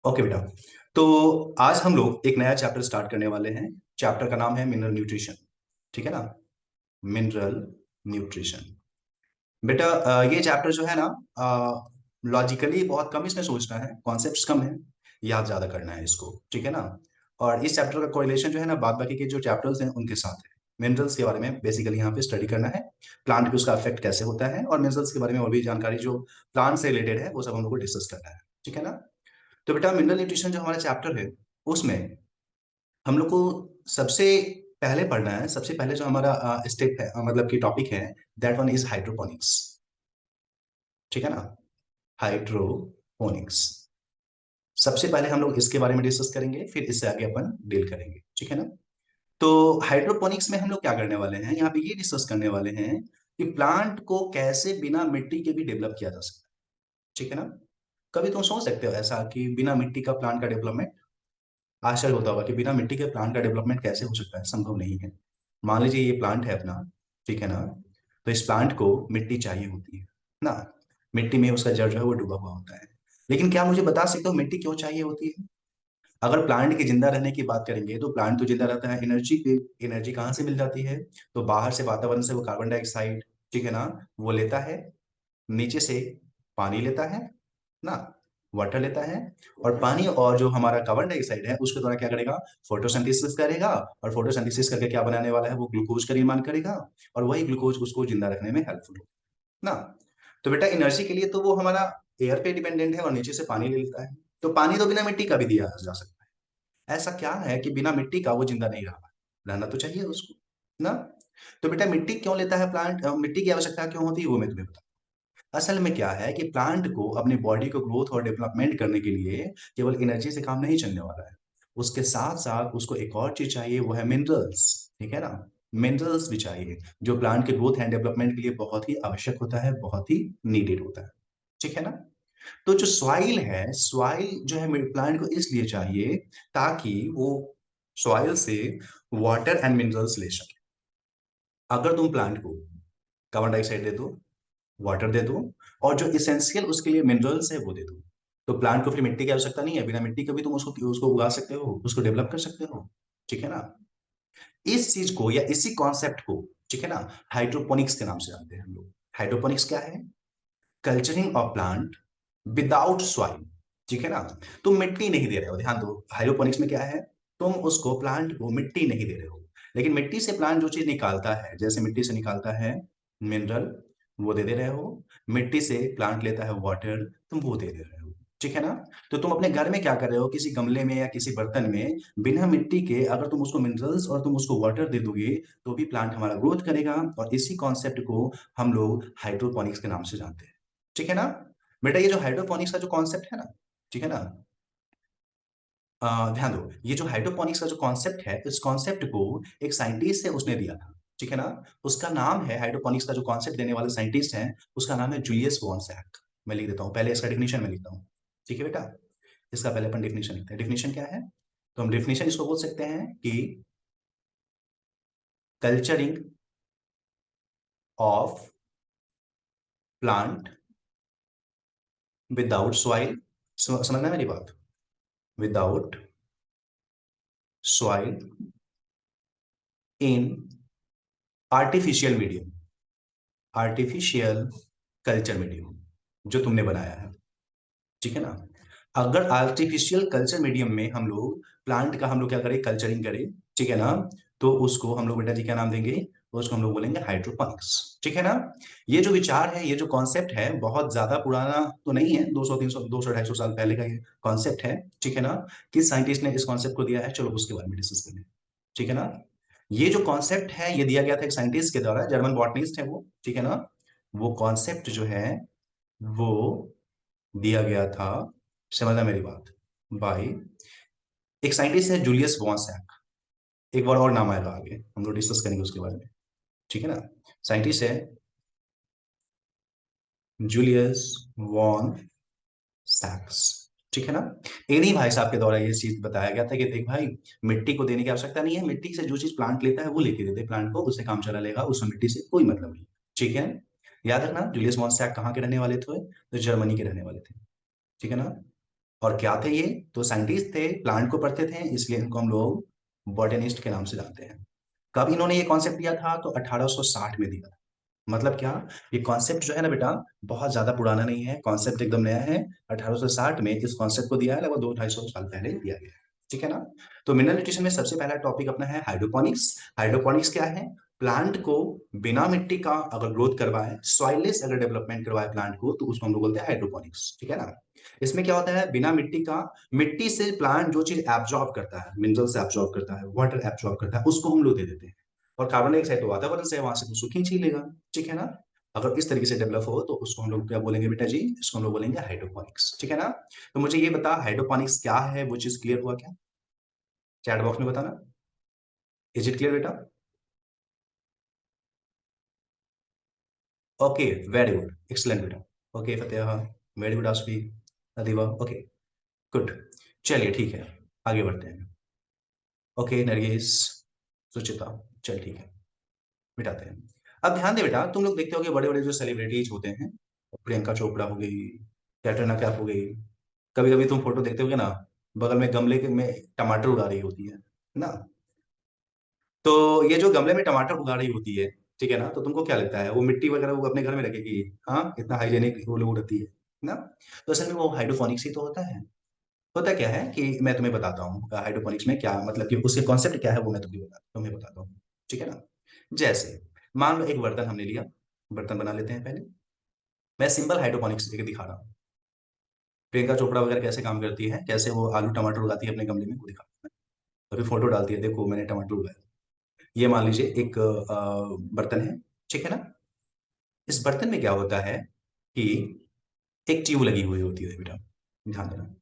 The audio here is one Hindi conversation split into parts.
ओके बेटा। तो आज हम लोग एक नया चैप्टर स्टार्ट करने वाले हैं। चैप्टर का नाम है मिनरल न्यूट्रिशन। ठीक है ना। Mineral nutrition. बेटा ये चैप्टर जो है ना, लॉजिकली बहुत कम इसमें सोचना है, कॉन्सेप्ट्स कम है, याद ज्यादा करना है इसको। ठीक है ना। और इस चैप्टर का कोरिलेशन जो है ना बाद बाकी के जो चैप्टर्स हैं उनके साथ है। मिनरल्स के बारे में बेसिकली यहाँ पे स्टडी करना है। प्लांट पे उसका इफेक्ट कैसे होता है, और मिनरल्स के बारे में और भी जानकारी जो प्लांट से रिलेटेड है वो सब हम लोग को डिस्कस करना है। ठीक है ना। तो बेटा मिनरल न्यूट्रिशन जो हमारा चैप्टर है उसमें हम लोग को सबसे पहले पढ़ना है। सबसे पहले जो हमारा स्टेप है, मतलब कि टॉपिक है, दैट वन इज हाइड्रोपोनिक्स। ठीक है ना। हाइड्रोपोनिक्स। सबसे पहले हम लोग इसके बारे में डिस्कस करेंगे, फिर इससे आगे अपन डील करेंगे। ठीक है ना। तो हाइड्रोपोनिक्स में हम लोग क्या करने वाले हैं, यहाँ पे ये डिस्कस करने वाले हैं कि प्लांट को कैसे बिना मिट्टी के भी डेवलप किया जा सकता है। ठीक है ना। कभी तुम सोच सकते हो ऐसा कि बिना मिट्टी का प्लांट का डेवलपमेंट, आश्चर्य होता होगा कि बिना मिट्टी के प्लांट का डेवलपमेंट कैसे हो सकता है, संभव नहीं है। मान लीजिए ये प्लांट है अपना। ठीक है ना। तो इस प्लांट को मिट्टी चाहिए होती है ना। मिट्टी में उसका जड़ जो है वो डूबा हुआ होता है। लेकिन क्या मुझे बता सकते हो मिट्टी क्यों चाहिए होती है? अगर प्लांट के जिंदा रहने की बात करेंगे तो प्लांट तो जिंदा रहता है एनर्जी पे। एनर्जी कहाँ से मिल जाती है? तो बाहर से, वातावरण से वो कार्बन डाइऑक्साइड, ठीक है ना, वो लेता है। नीचे से पानी लेता है ना, वाटर लेता है। और पानी और जो हमारा कार्बन डाइऑक्साइड है उसके द्वारा क्या करेगा, फोटोसिंथेसिस करेगा। और फोटोसिंथेसिस करके क्या बनाने वाला है, वो ग्लूकोज का निर्माण करेगा। और वही ग्लूकोज उसको जिंदा रखने में हेल्पफुल होगा ना। तो बेटा एनर्जी के लिए तो वो हमारा एयर पे डिपेंडेंट है और नीचे से पानी ले लेता है। तो पानी तो बिना मिट्टी का भी दिया जा सकता है। ऐसा क्या है कि बिना मिट्टी का वो जिंदा नहीं रहा? रहना तो चाहिए उसको ना। तो बेटा मिट्टी क्यों लेता है प्लांट, मिट्टी की आवश्यकता क्यों होती है वो मैं तुम्हें बताऊं। असल में क्या है कि प्लांट को अपनी बॉडी को ग्रोथ और डेवलपमेंट करने के लिए केवल एनर्जी से काम नहीं चलने वाला है। उसके साथ साथ उसको एक और चीज चाहिए, वो है मिनरल्स। ठीक है ना। मिनरल्स भी चाहिए जो प्लांट के ग्रोथ एंड डेवलपमेंट के लिए बहुत ही आवश्यक होता है, बहुत ही नीडेड होता है। ठीक है ना। तो जो सॉइल है, सॉइल जो है प्लांट को इसलिए चाहिए ताकि वो सॉइल से वाटर एंड मिनरल्स ले सके। अगर तुम प्लांट को कार्बन डाइऑक्साइड दे दो, वाटर दे दो, और जो इसेंशियल उसके लिए मिनरल्स है वो दे दो, तो प्लांट को फिर मिट्टी की आवश्यकता नहीं है। बिना मिट्टी के भी तुम उसको उसको उगा सकते हो, उसको डेवलप कर सकते हो। ठीक है ना। इस चीज को या इसी कॉन्सेप्ट को, ठीक है ना, हाइड्रोपोनिक्स के नाम से जानते हैं हम लोग। हाइड्रोपोनिक्स क्या है? Culturing of plant without soil. ठीक है ना। तुम मिट्टी नहीं दे रहे हो, ध्यान दो, हाइड्रोपोनिक्स में क्या है, तुम उसको प्लांट को मिट्टी नहीं दे रहे हो। लेकिन मिट्टी से प्लांट जो चीज निकालता है, जैसे मिट्टी से निकालता है मिनरल, वो दे दे रहे हो। मिट्टी से प्लांट लेता है वाटर, तुम वो दे दे रहे हो। ठीक है ना। तो तुम अपने घर में क्या कर रहे हो, किसी गमले में या किसी बर्तन में बिना मिट्टी के अगर तुम उसको मिनरल्स और तुम उसको वाटर दे दोगे तो भी प्लांट हमारा ग्रोथ करेगा। और इसी कॉन्सेप्ट को हम लोग हाइड्रोपोनिक्स के नाम से जानते हैं। ठीक है ना। बेटा ये जो हाइड्रोपोनिक्स का जो कॉन्सेप्ट है ना, ठीक है ना, ध्यान दो, ये जो हाइड्रोपोनिक्स का जो कॉन्सेप्ट है, इस कॉन्सेप्ट को एक साइंटिस्ट है उसने दिया था। ठीक है ना। उसका नाम है, हाइड्रोपोनिक्स का जो कॉन्सेप्ट देने वाले साइंटिस्ट हैं उसका नाम है जूलियस वॉन सैक। मैं लिख देता हूँ, पहले इसका डिफिनेशन में लिखता हूँ। ठीक है बेटा। इसका पहले अपन डिफिनेशन लिखते हैं। डिफिनेशन क्या है? तो हम डिफिनेशन इसको बोल सकते हैं कि culturing of plant without soil. समझना मेरी बात? Without soil in artificial medium. Artificial culture medium जो तुमने बनाया है। ठीक है ना। अगर आर्टिफिशियल कल्चर मीडियम में हम लोग प्लांट का हम लोग क्या करें, कल्चरिंग करें, ठीक है ना, तो उसको हम लोग बेटा जी क्या नाम देंगे, उसको हम लोग बोलेंगे हाइड्रोपोनिक्स। ठीक है ना। ये जो विचार है, ये जो कॉन्सेप्ट है, बहुत ज्यादा पुराना तो नहीं है, 200 300 200 250 साल पहले का ये कॉन्सेप्ट है। ठीक है ना। किस साइंटिस्ट ने इस कॉन्सेप्ट को दिया है, चलो उसके बारे में डिस्कस करें। ठीक है ना। ये जो कॉन्सेप्ट है ये दिया गया था एक साइंटिस्ट के द्वारा, जर्मन बॉटनिस्ट है वो। ठीक है ना। वो कॉन्सेप्ट जो है वो दिया गया था, समझना मेरी बात, बाय एक साइंटिस्ट है जूलियस वॉन्सैक। एक बार और नाम आएगा आगे, हम लोग डिस्कस करेंगे उसके बारे में। ठीक है ना। साइंटिस्ट है जूलियस वॉन सैक्स। ठीक है ना। इन्हीं भाई साहब के द्वारा ये चीज बताया गया था कि देख भाई, मिट्टी को देने की आवश्यकता नहीं है, मिट्टी से जो चीज प्लांट लेता है वो लेके दे दे प्लांट को, उससे काम चला लेगा, उसमें मिट्टी से कोई मतलब नहीं। ठीक है। याद रखना जूलियस वॉन सैक कहाँ के रहने वाले थे, तो जर्मनी के रहने वाले थे। ठीक है ना। और क्या थे ये? तो साइंटिस्ट थे, प्लांट को पढ़ते थे, इसलिए इनको हम लोग बॉटनिस्ट के नाम से जानते हैं। कब इन्होंने ये कॉन्सेप्ट दिया था? तो 1860 में दिया था। मतलब क्या? ये कॉन्सेप्ट जो है ना बेटा, बहुत ज्यादा पुराना नहीं है, कॉन्सेप्ट एकदम नया है। 1860 में इस कॉन्सेप्ट को दिया है, लगभग 200-250 साल पहले दिया गया है। ठीक है ना? तो मिनरल न्यूट्रिशन में सबसे पहला टॉपिक अपना है हाइड्रोपोनिक्स। हाइड्रोपोनिक्स क्या है? प्लांट को बिना मिट्टी का अगर ग्रोथ करवाए, सॉइललेस अगर डेवलपमेंट करवाए प्लांट को, तो उसको हम लोग बोलते हैं हाइड्रोपोनिक्स। ठीक है ना? इसमें क्या होता है? बिना मिट्टी का, मिट्टी से प्लांट जो चीज एब्जॉर्ब करता है, मिनरल्स एब्जॉर्ब करता है, वाटर एब्जॉर्ब करता है, उसको हम लोग दे देते हैं। और कार्बन डाइऑक्साइड तो वातावरण से है, वहां से उसको खींच ही लेगा। ठीक है ना? अगर इस तरीके से डेवलप हो तो उसको हम लोग क्या बोलेंगे बेटा जी? इसको हम लोग बोलेंगे हाइड्रोपोनिक्स। ठीक है ना? तो मुझे ये बता, हाइड्रोपोनिक्स क्या है? वो चीज क्लियर हुआ क्या? चैट बॉक्स में बताना। इज इट क्लियर बेटा? ओके, वेरी गुड, एक्सलेंट बेटा। Okay Fateha, very good Asfi, Adiba, okay, good. चलिए ठीक है, आगे बढ़ते हैं। ओके नरगिस, सुचिता, चल ठीक है, मिटाते हैं। अब ध्यान दे बेटा, तुम लोग देखते होगे बड़े बड़े जो सेलिब्रिटीज होते हैं, प्रियंका चोपड़ा हो गई, कैटरीना कैफ हो गई, कभी कभी तुम फोटो देखते होगे ना, बगल में गमले के में टमाटर उगा रही होती है ना? तो ये जो गमले में टमाटर उगा रही होती है, ठीक है ना, तो तुमको क्या लगता है वो मिट्टी वगैरह वो अपने घर में रखेगी? हाँ, इतना हाइजेनिक वो लोग रहती है ना? तो असल में वो हाइड्रोपोनिक्स ही तो होता है। होता क्या है कि मैं तुम्हें बताता हूँ हाइड्रोपोनिक्स में क्या मतलब कि उसके कॉन्सेप्ट क्या है, वो मैं तुम्हें बताता हूँ। ठीक है ना? जैसे मान लो एक बर्तन हमने लिया, बर्तन बना लेते हैं पहले। मैं सिंपल हाइड्रोपोनिक्स लेके दिखा रहा हूँ, प्रियंका चोपड़ा वगैरह कैसे काम करती है, कैसे वो आलू टमाटर उगाती है अपने गमले में, वो दिखा रहा हूं। अभी फोटो डालती है, देखो मैंने टमाटर उगाया। ये मान लीजिए एक बर्तन है। ठीक है ना? इस बर्तन में क्या होता है कि एक ट्यूब लगी हुई होती है बेटा, ध्यान देना।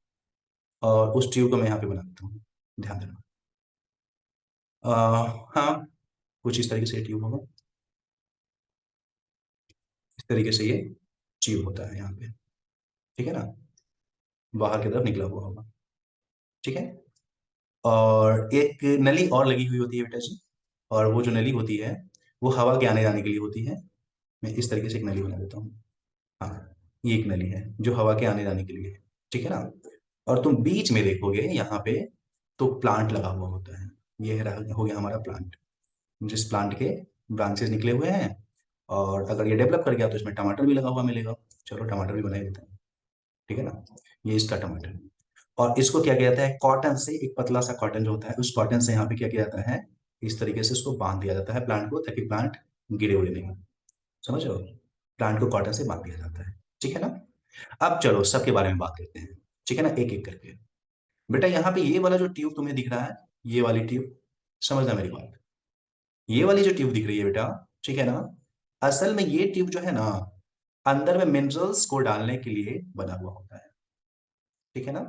और उस ट्यूब को मैं यहाँ पे बना देता हूँ, ध्यान देना। हाँ, कुछ इस तरीके से ट्यूब होगा, इस तरीके से ये ट्यूब होता है यहाँ पे। ठीक है ना? बाहर की तरफ निकला हुआ होगा। ठीक है? और एक नली और लगी हुई होती है बेटा जी। और वो जो नली होती है, वो हवा के आने जाने के लिए होती है। मैं इस तरीके से एक नली बना देता हूँ। हाँ, ये एक नली है जो हवा के आने जाने के लिए है। ठीक है ना? और तुम बीच में देखोगे यहाँ पे, तो प्लांट लगा हुआ होता है। ये हो गया हमारा प्लांट, जिस प्लांट के ब्रांचेस निकले हुए हैं। और अगर ये डेवलप कर गया तो इसमें टमाटर भी लगा हुआ मिलेगा। चलो टमाटर भी बना ही देते हैं। ठीक है ना? ये इसका टमाटर है। और इसको क्या किया जाता है, कॉटन से, एक पतला सा कॉटन जो होता है, उस कॉटन से यहाँ पे क्या किया जाता है, इस तरीके से इसको बांध दिया जाता है प्लांट को, ताकि प्लांट गिरे उड़े नहीं। समझ रहे हो? प्लांट को कॉटन से बांध दिया जाता है। ठीक है ना? अब चलो सबके बारे में बात करते हैं। ठीक है ना? एक एक करके। बेटा यहाँ पे ये वाला जो ट्यूब तुम्हें दिख रहा है, ये वाली ट्यूब, समझना मेरी बात। ये वाली जो ट्यूब दिख रही है बेटा, ठीक है ना, असल में ये ट्यूब जो है ना, अंदर में मिनरल्स को डालने के लिए बना हुआ होता है। ठीक है ना?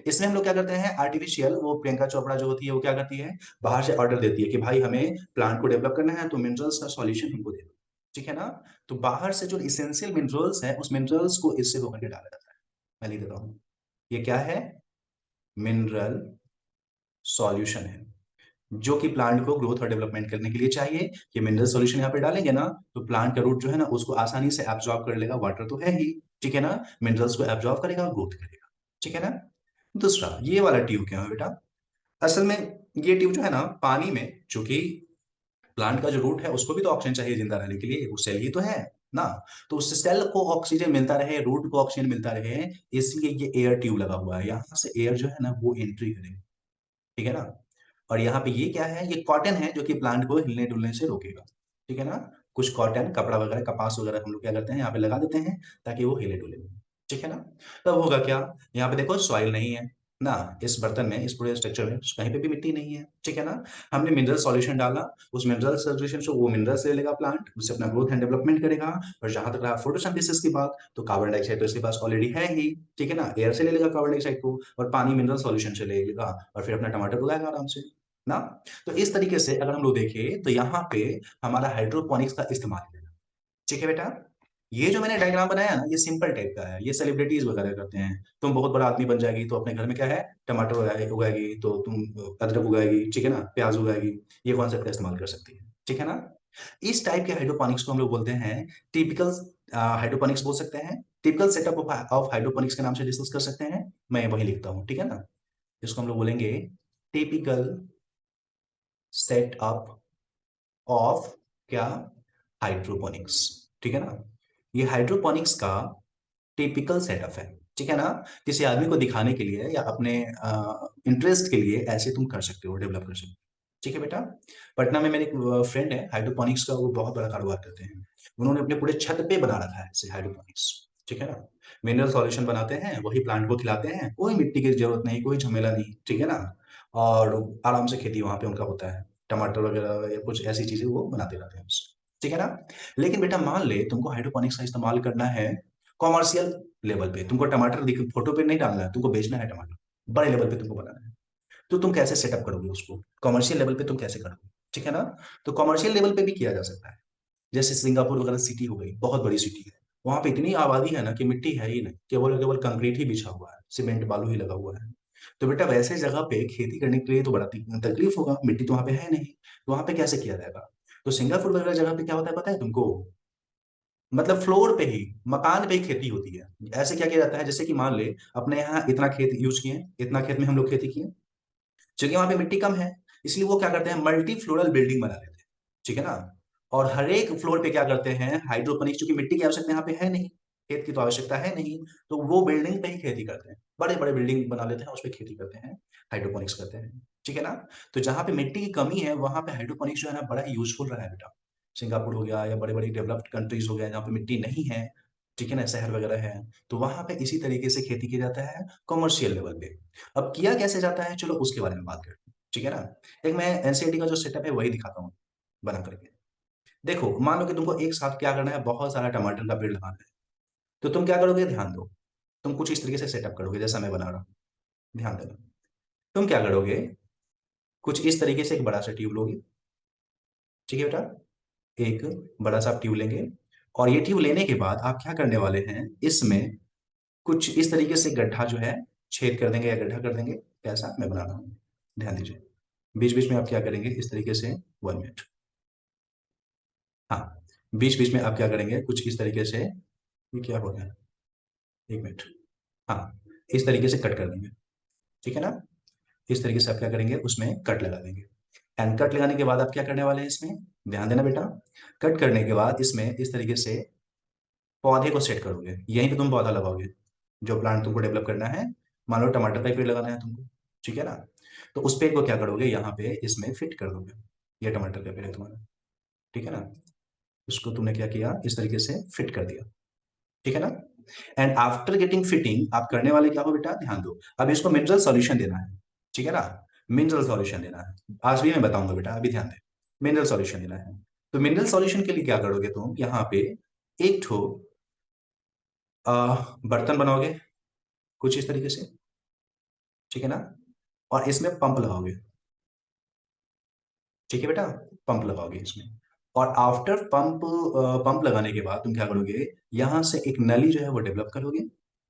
इसमें हम लोग क्या करते हैं, आर्टिफिशियल, वो प्रियंका चोपड़ा जो होती है वो क्या करती है, बाहर से ऑर्डर देती है कि भाई हमें प्लांट को डेवलप करना है, तो मिनरल्स का सॉल्यूशन हमको दे दो। ठीक है ना? तो बाहर से जो इसेंशियल मिनरल्स है, उस मिनरल्स को इससे होकर के डाला जाता है। मैं लिख देता हूँ, ये क्या है, मिनरल सॉल्यूशन है, जो कि प्लांट को ग्रोथ और डेवलपमेंट करने के लिए चाहिए। ये मिनरल सॉल्यूशन यहाँ पे डालेंगे ना, तो प्लांट का रूट जो है ना, उसको आसानी से एब्जॉर्ब कर लेगा, वाटर तो है ही। ठीक है ना? मिनरल्स को एब्जॉर्ब करेगा, ग्रोथ करेगा। ठीक है ना? दूसरा, ये वाला ट्यूब क्या है बेटा, असल में ये ट्यूब जो है ना, पानी में, चूंकि प्लांट का जो रूट है उसको भी तो ऑक्सीजन चाहिए जिंदा रहने के लिए, वो सेल ही तो है ना। तो उस सेल को ऑक्सीजन मिलता रहे, रूट को ऑक्सीजन मिलता रहे, इसलिए ये एयर ट्यूब लगा हुआ है, यहाँ से एयर जो है ना वो एंट्री करेगा। ठीक है ना? और यहाँ पे ये क्या है, ये कॉटन है जो कि प्लांट को हिलने डुलने से रोकेगा। ठीक है ना? कुछ कॉटन, कपड़ा वगैरह, कपास वगैरह हम लोग क्या करते हैं, यहाँ पे लगा देते हैं, ताकि वो हिले डुले। ठीक है ना? तब होगा क्या, यहाँ पे देखो सॉइल नहीं है ना, इस बर्तन में, इस पूरे स्ट्रक्चर में कहीं पे भी मिट्टी नहीं है। ठीक है ना? हमने मिनरल सॉल्यूशन डाला, उस मिनरल सॉल्यूशन से वो मिनरल्स ले लेगा प्लांट, उससे अपना ग्रोथ एंड डेवलपमेंट करेगा। और जहां तक रहा फोटोसिंथेसिस की बात, तो कार्बन डाइऑक्साइड तो इसके पास ऑलरेडी है ही। ठीक है ना? एयर से ले लेगा कार्बन डाइऑक्साइड को, और पानी मिनरल सॉल्यूशन से ले लेगा, और फिर अपना टमाटर उगाएगा आराम से ना। तो इस तरीके से अगर हम लोग देखें, तो यहाँ पे हमारा हाइड्रोपोनिक्स का इस्तेमाल है। ठीक है बेटा? ये जो मैंने डायग्राम बनाया ना, ये सिंपल टाइप का है, ये सेलिब्रिटीज वगैरह करते हैं। तुम बहुत बड़ा आदमी बन जाएगी तो अपने घर में क्या है, टमाटर उगाएगी, तो तुम अदरक उगाएगी, ठीक है ना, प्याज उगाएगी, ये कॉन्सेप्ट का इस्तेमाल कर सकती है। ठीक है ना? इस टाइप के हाइड्रोपोनिक्स को हम लोग बोलते हैं टिपिकल हाइड्रोपोनिक्स बोल सकते हैं, टिपिकल सेटअप ऑफ हाइड्रोपोनिक्स के नाम से डिस्कस कर सकते हैं। मैं वही लिखता हूं, ठीक है ना। इसको हम लोग बोलेंगे टिपिकल सेटअप ऑफ क्या, हाइड्रोपोनिक्स, ठीक है ना। ये हाइड्रोपोनिक्स का टिपिकल सेटअप है, ठीक है ना। किसी आदमी को दिखाने के लिए या अपने इंटरेस्ट के लिए ऐसे तुम कर सकते हो, डेवलप कर सकते हो, ठीक है बेटा। पटना में मेरे एक फ्रेंड है हाइड्रोपोनिक्स का, वो बहुत बड़ा कारोबार करते हैं। उन्होंने अपने पूरे छत पे बना रखा है ऐसे हाइड्रोपोनिक्स, ठीक है ना। मिनरल सॉल्यूशन बनाते हैं, वही प्लांट को खिलाते हैं, कोई मिट्टी की जरूरत नहीं, कोई झमेला नहीं, ठीक है ना। और आराम से खेती वहां पे उनका होता है, टमाटर वगैरह या कुछ ऐसी चीजें वो बनाते रहते हैं उससे, ठीक है ना। लेकिन बेटा मान ले तुमको हाइड्रोपोनिक्स का इस्तेमाल करना है कॉमर्शियल लेवल पे, तुमको टमाटर दिख फोटो पे नहीं डालना है, तुमको बेचना है टमाटर, बड़े लेवल पे तुमको बनाना है। तो तुम कैसे सेटअप करोगे उसको, कॉमर्शियल लेवल पे तुम कैसे करोगे, ठीक है ना। तो कॉमर्शियल लेवल पे भी किया जा सकता है। जैसे सिंगापुर वगैरह सिटी हो गई, बहुत बड़ी सिटी है, वहां पे इतनी आबादी है ना कि मिट्टी है ही नहीं, केवल केवल कंक्रीट ही बिछा हुआ है, सीमेंट बालू ही लगा हुआ है। तो बेटा वैसे जगह पे खेती करने के लिए तो बड़ा तकलीफ होगा, मिट्टी तो वहां पे है नहीं, तो वहां पे कैसे किया जाएगा। तो सिंगापुर वगैरह जगह पे क्या होता है पता है तुमको, मतलब फ्लोर पे ही, मकान पे ही खेती होती है। ऐसे क्या किया जाता है, जैसे कि मान ले अपने यहाँ इतना खेत यूज किए, इतना खेत में हम लोग खेती किए, क्योंकि वहां पे मिट्टी कम है, इसलिए वो क्या करते हैं मल्टी फ्लोरल बिल्डिंग बना लेते हैं, ठीक है ना। और हर एक फ्लोर पे क्या करते हैं हाइड्रोपोनिक्स, क्योंकि मिट्टी की आवश्यकता यहाँ पे है नहीं, खेत की तो आवश्यकता है नहीं, तो वो बिल्डिंग पे ही खेती करते हैं, बड़े बड़े बिल्डिंग बना लेते हैं, उस पर खेती करते हैं, हाइड्रोपोनिक्स करते हैं, ठीक है ना। तो जहां पे मिट्टी की कमी है वहां पे हाइड्रोपोनिक्स जो है ना बड़ा ही यूजफुल रहा है बेटा। सिंगापुर हो गया या बड़े बड़े डेवलप्ड कंट्रीज हो गया जहाँ पे मिट्टी नहीं है, ठीक है ना, शहर वगैरह है, तो वहां पे इसी तरीके से खेती की जाता है कॉमर्शियल लेवल पे। अब किया कैसे जाता है, चलो उसके बारे में बात करते हैं, ठीक है ना। एक मैं एनसीईआरटी का जो सेटअप है वही दिखाता हूँ बना करके। देखो मान लो कि तुमको एक साथ क्या करना है, बहुत सारा टमाटर का पेड़ लगाना है, तो तुम क्या करोगे, ध्यान दो। तुम कुछ इस तरीके से सेटअप करोगे जैसा मैं बना रहा हूँ, ध्यान देना। तुम क्या करोगे, कुछ इस तरीके से एक बड़ा सा ट्यूब लोगे, ठीक है बेटा। एक बड़ा सा ट्यूब लेंगे, और ये ट्यूब लेने के बाद आप क्या करने वाले हैं, इसमें कुछ इस तरीके से गड्ढा जो है छेद कर देंगे या गड्ढा कर देंगे, कैसा मैं बना रहा हूँ, ध्यान दीजिए। बीच बीच में आप क्या करेंगे इस तरीके से, 1 मिनट, हाँ, बीच बीच में आप क्या करेंगे कुछ इस तरीके से, ये क्या हो गया, 1 मिनट, हाँ, इस तरीके से कट कर देंगे, ठीक है ना। इस तरीके से आप क्या करेंगे उसमें कट लगा देंगे। एंड कट लगाने के बाद आप क्या करने वाले हैं इसमें, ध्यान देना बेटा। कट करने के बाद इसमें इस तरीके से पौधे को सेट करोगे, यहीं पे तुम पौधा लगाओगे, जो प्लांट तुमको डेवलप करना है। मान लो टमाटर का एक पेड़ लगाना है तुमको, ठीक है ना। तो उस पेड़ को क्या करोगे, यहाँ पे इसमें फिट कर दोगे, ये टमाटर का पेड़ है तुम्हारा, ठीक है ना। उसको तुमने क्या किया, इस तरीके से फिट कर दिया, ठीक है ना। एंड आफ्टर गेटिंग फिटिंग आप करने वाले क्या हो बेटा, ध्यान दो। अब इसको मिनरल सॉल्यूशन देना है, ठीक है ना। मिनरल सॉल्यूशन देना है, आज भी मैं बताऊंगा बेटा, अभी ध्यान दे। मिनरल सॉल्यूशन देना है, तो मिनरल सॉल्यूशन के लिए क्या करोगे तुम, यहाँ पे एक ठो बर्तन बनाओगे कुछ इस तरीके से, ठीक है ना। और इसमें पंप लगाओगे, ठीक है बेटा, पंप लगाओगे इसमें। और आफ्टर पंप, पंप लगाने के बाद तुम क्या करोगे, यहां से एक नली जो है वो डेवलप करोगे,